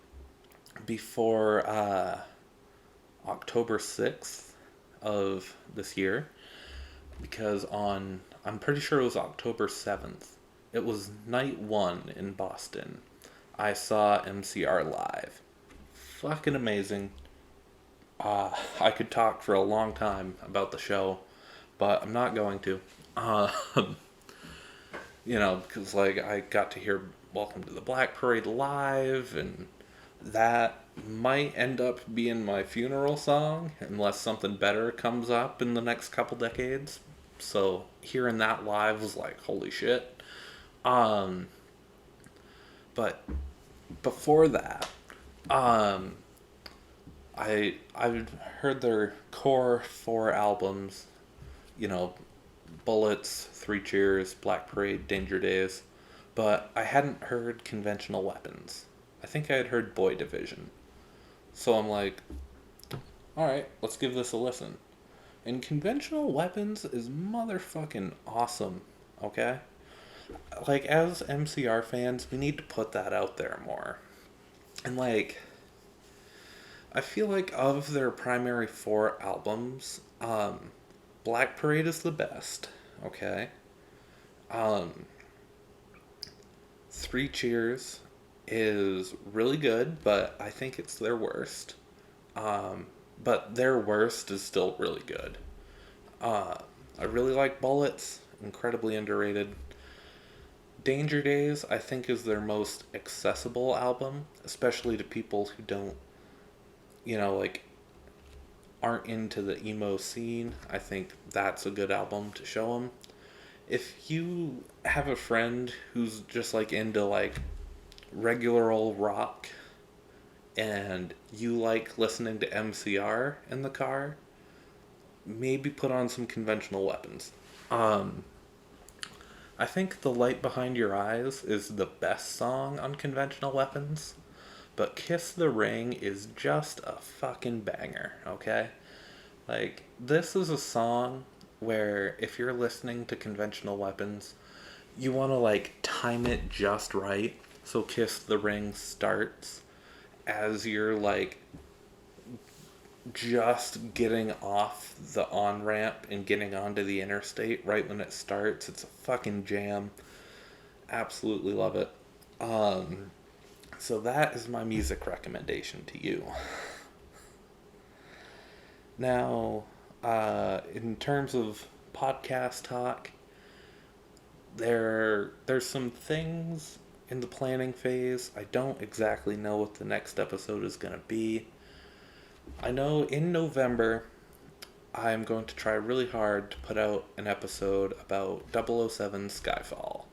before October 6th of this year because I'm pretty sure it was October 7th. It was night one in Boston. I saw MCR live. Fucking amazing. I could talk for a long time about the show, but I'm not going to. Uh, because like I got to hear Welcome to the Black Parade live and that, might end up being my funeral song unless something better comes up in the next couple decades. So hearing that live was like, holy shit. Um, but before that, um, I've heard their core four albums. You know, Bullets, Three Cheers, Black Parade, Danger Days, but I hadn't heard Conventional Weapons. I think I had heard Boy Division. So I'm like, alright, let's give this a listen. And Conventional Weapons is motherfucking awesome, okay? Like, as MCR fans, we need to put that out there more. And, like, I feel like of their primary four albums, Black Parade is the best, okay? Um, Three Cheers is really good, but I think it's their worst. Um, but their worst is still really good. Uh, I really like Bullets, incredibly underrated. Danger Days, I think, is their most accessible album, especially to people who don't, like, aren't into the emo scene. I think that's a good album to show them. If you have a friend who's just, like, into, like, regular old rock and you like listening to MCR in the car, maybe put on some Conventional Weapons. Um, I think The Light Behind Your Eyes is the best song on Conventional Weapons, but Kiss the Ring is just a fucking banger, okay? Like, this is a song where if you're listening to Conventional Weapons, you want to, like, time it just right so Kiss the Ring starts as you're, like, just getting off the on ramp and getting onto the interstate right when it starts. It's a fucking jam. Absolutely love it. Um, so that is my music recommendation to you. Now, in terms of podcast talk, there's some things in the planning phase. I don't exactly know what the next episode is going to be. I know in November I'm going to try really hard to put out an episode about 007 Skyfall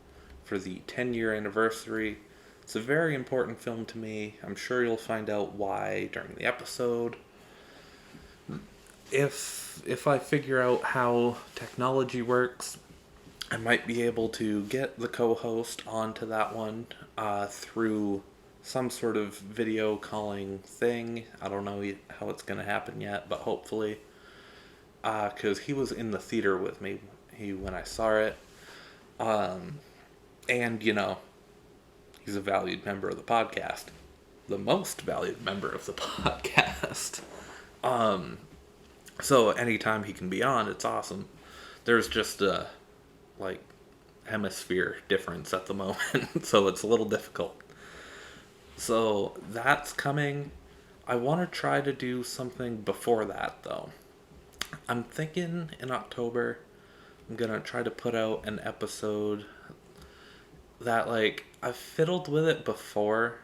for the 10-year anniversary. It's a very important film to me. I'm sure you'll find out why during the episode. If I figure out how technology works, I might be able to get the co-host onto that one through some sort of video calling thing. I don't know how it's going to happen yet, but hopefully. Because he was in the theater with me when I saw it. And, he's a valued member of the podcast. The most valued member of the podcast. So anytime he can be on, it's awesome. There's just a, like, hemisphere difference at the moment, so it's a little difficult. So that's coming. I want to try to do something before that, though. I'm thinking in October, I'm going to try to put out an episode that, like, I've fiddled with it before.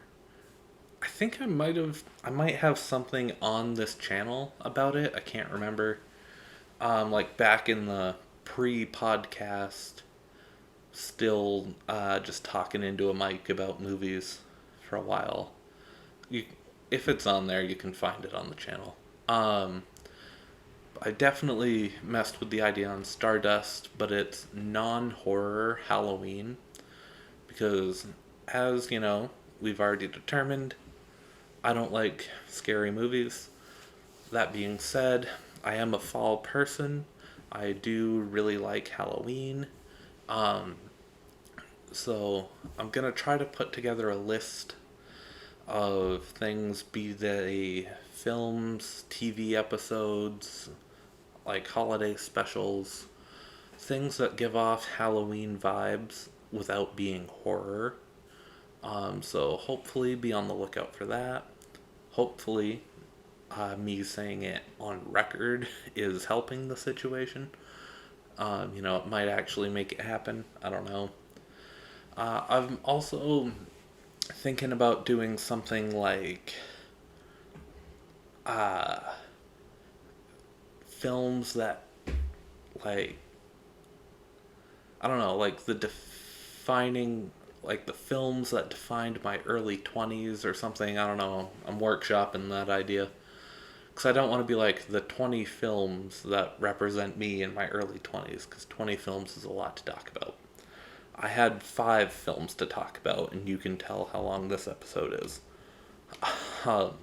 I think I might have something on this channel about it. I can't remember. Like back in the pre-podcast, still just talking into a mic about movies for a while. If it's on there, you can find it on the channel. I definitely messed with the idea on Stardust, but it's non-horror Halloween. Because, as we've already determined, I don't like scary movies. That being said, I am a fall person. I do really like Halloween. Um, so I'm going to try to put together a list of things, be they films, TV episodes, like holiday specials, things that give off Halloween vibes without being horror. So hopefully be on the lookout for that. Hopefully me saying it on record is helping the situation. It might actually make it happen. I don't know. I'm also thinking about doing something like uh, films that, like, I don't know, like the films that defined my early 20s or something. I don't know. I'm workshopping that idea. Because I don't want to be like the 20 films that represent me in my early 20s, because 20 films is a lot to talk about. I had 5 films to talk about, and you can tell how long this episode is. Um,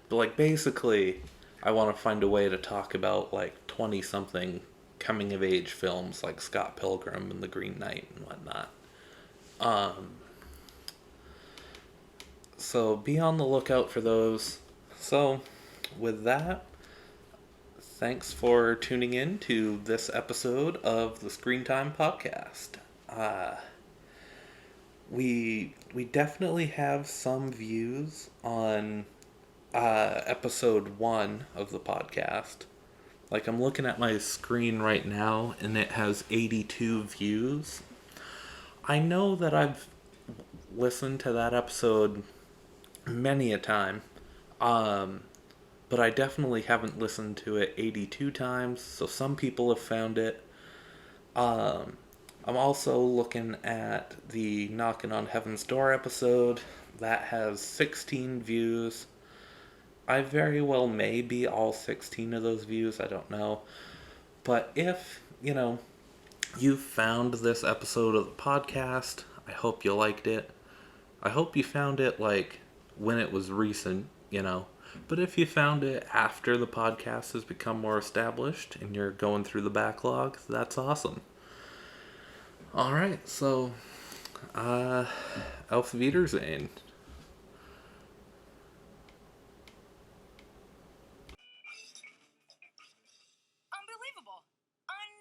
but, like, basically, I want to find a way to talk about, like, 20 something coming of age films like Scott Pilgrim and The Green Knight and whatnot. Um, so be on the lookout for those. So, with that, thanks for tuning in to this episode of the Screen Time Podcast. Uh, we definitely have some views on episode 1 of the podcast. Like, I'm looking at my screen right now, and it has 82 views. I know that I've listened to that episode many a time, um, but I definitely haven't listened to it 82 times, so some people have found it. Um, I'm also looking at the Knocking on Heaven's Door episode. That has 16 views. I very well may be all 16 of those views, I don't know. But if, you found this episode of the podcast, I hope you liked it. I hope you found it, like, when it was recent. But if you found it after the podcast has become more established and you're going through the backlog, that's awesome. Alright, so, Auf Wiedersehen. Unbelievable.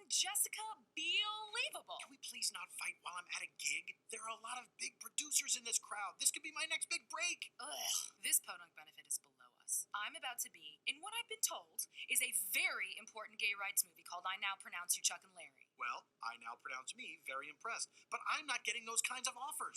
Jessica Believable. Can we please not fight while I'm at a gig? There are a lot of big producers in this crowd. This could be my next big break. Ugh, this podunk benefit is below us. I'm about to be in what I've been told is a very important gay rights movie called I Now Pronounce You Chuck and Larry. Well, I now pronounce me very impressed, but I'm not getting those kinds of offers.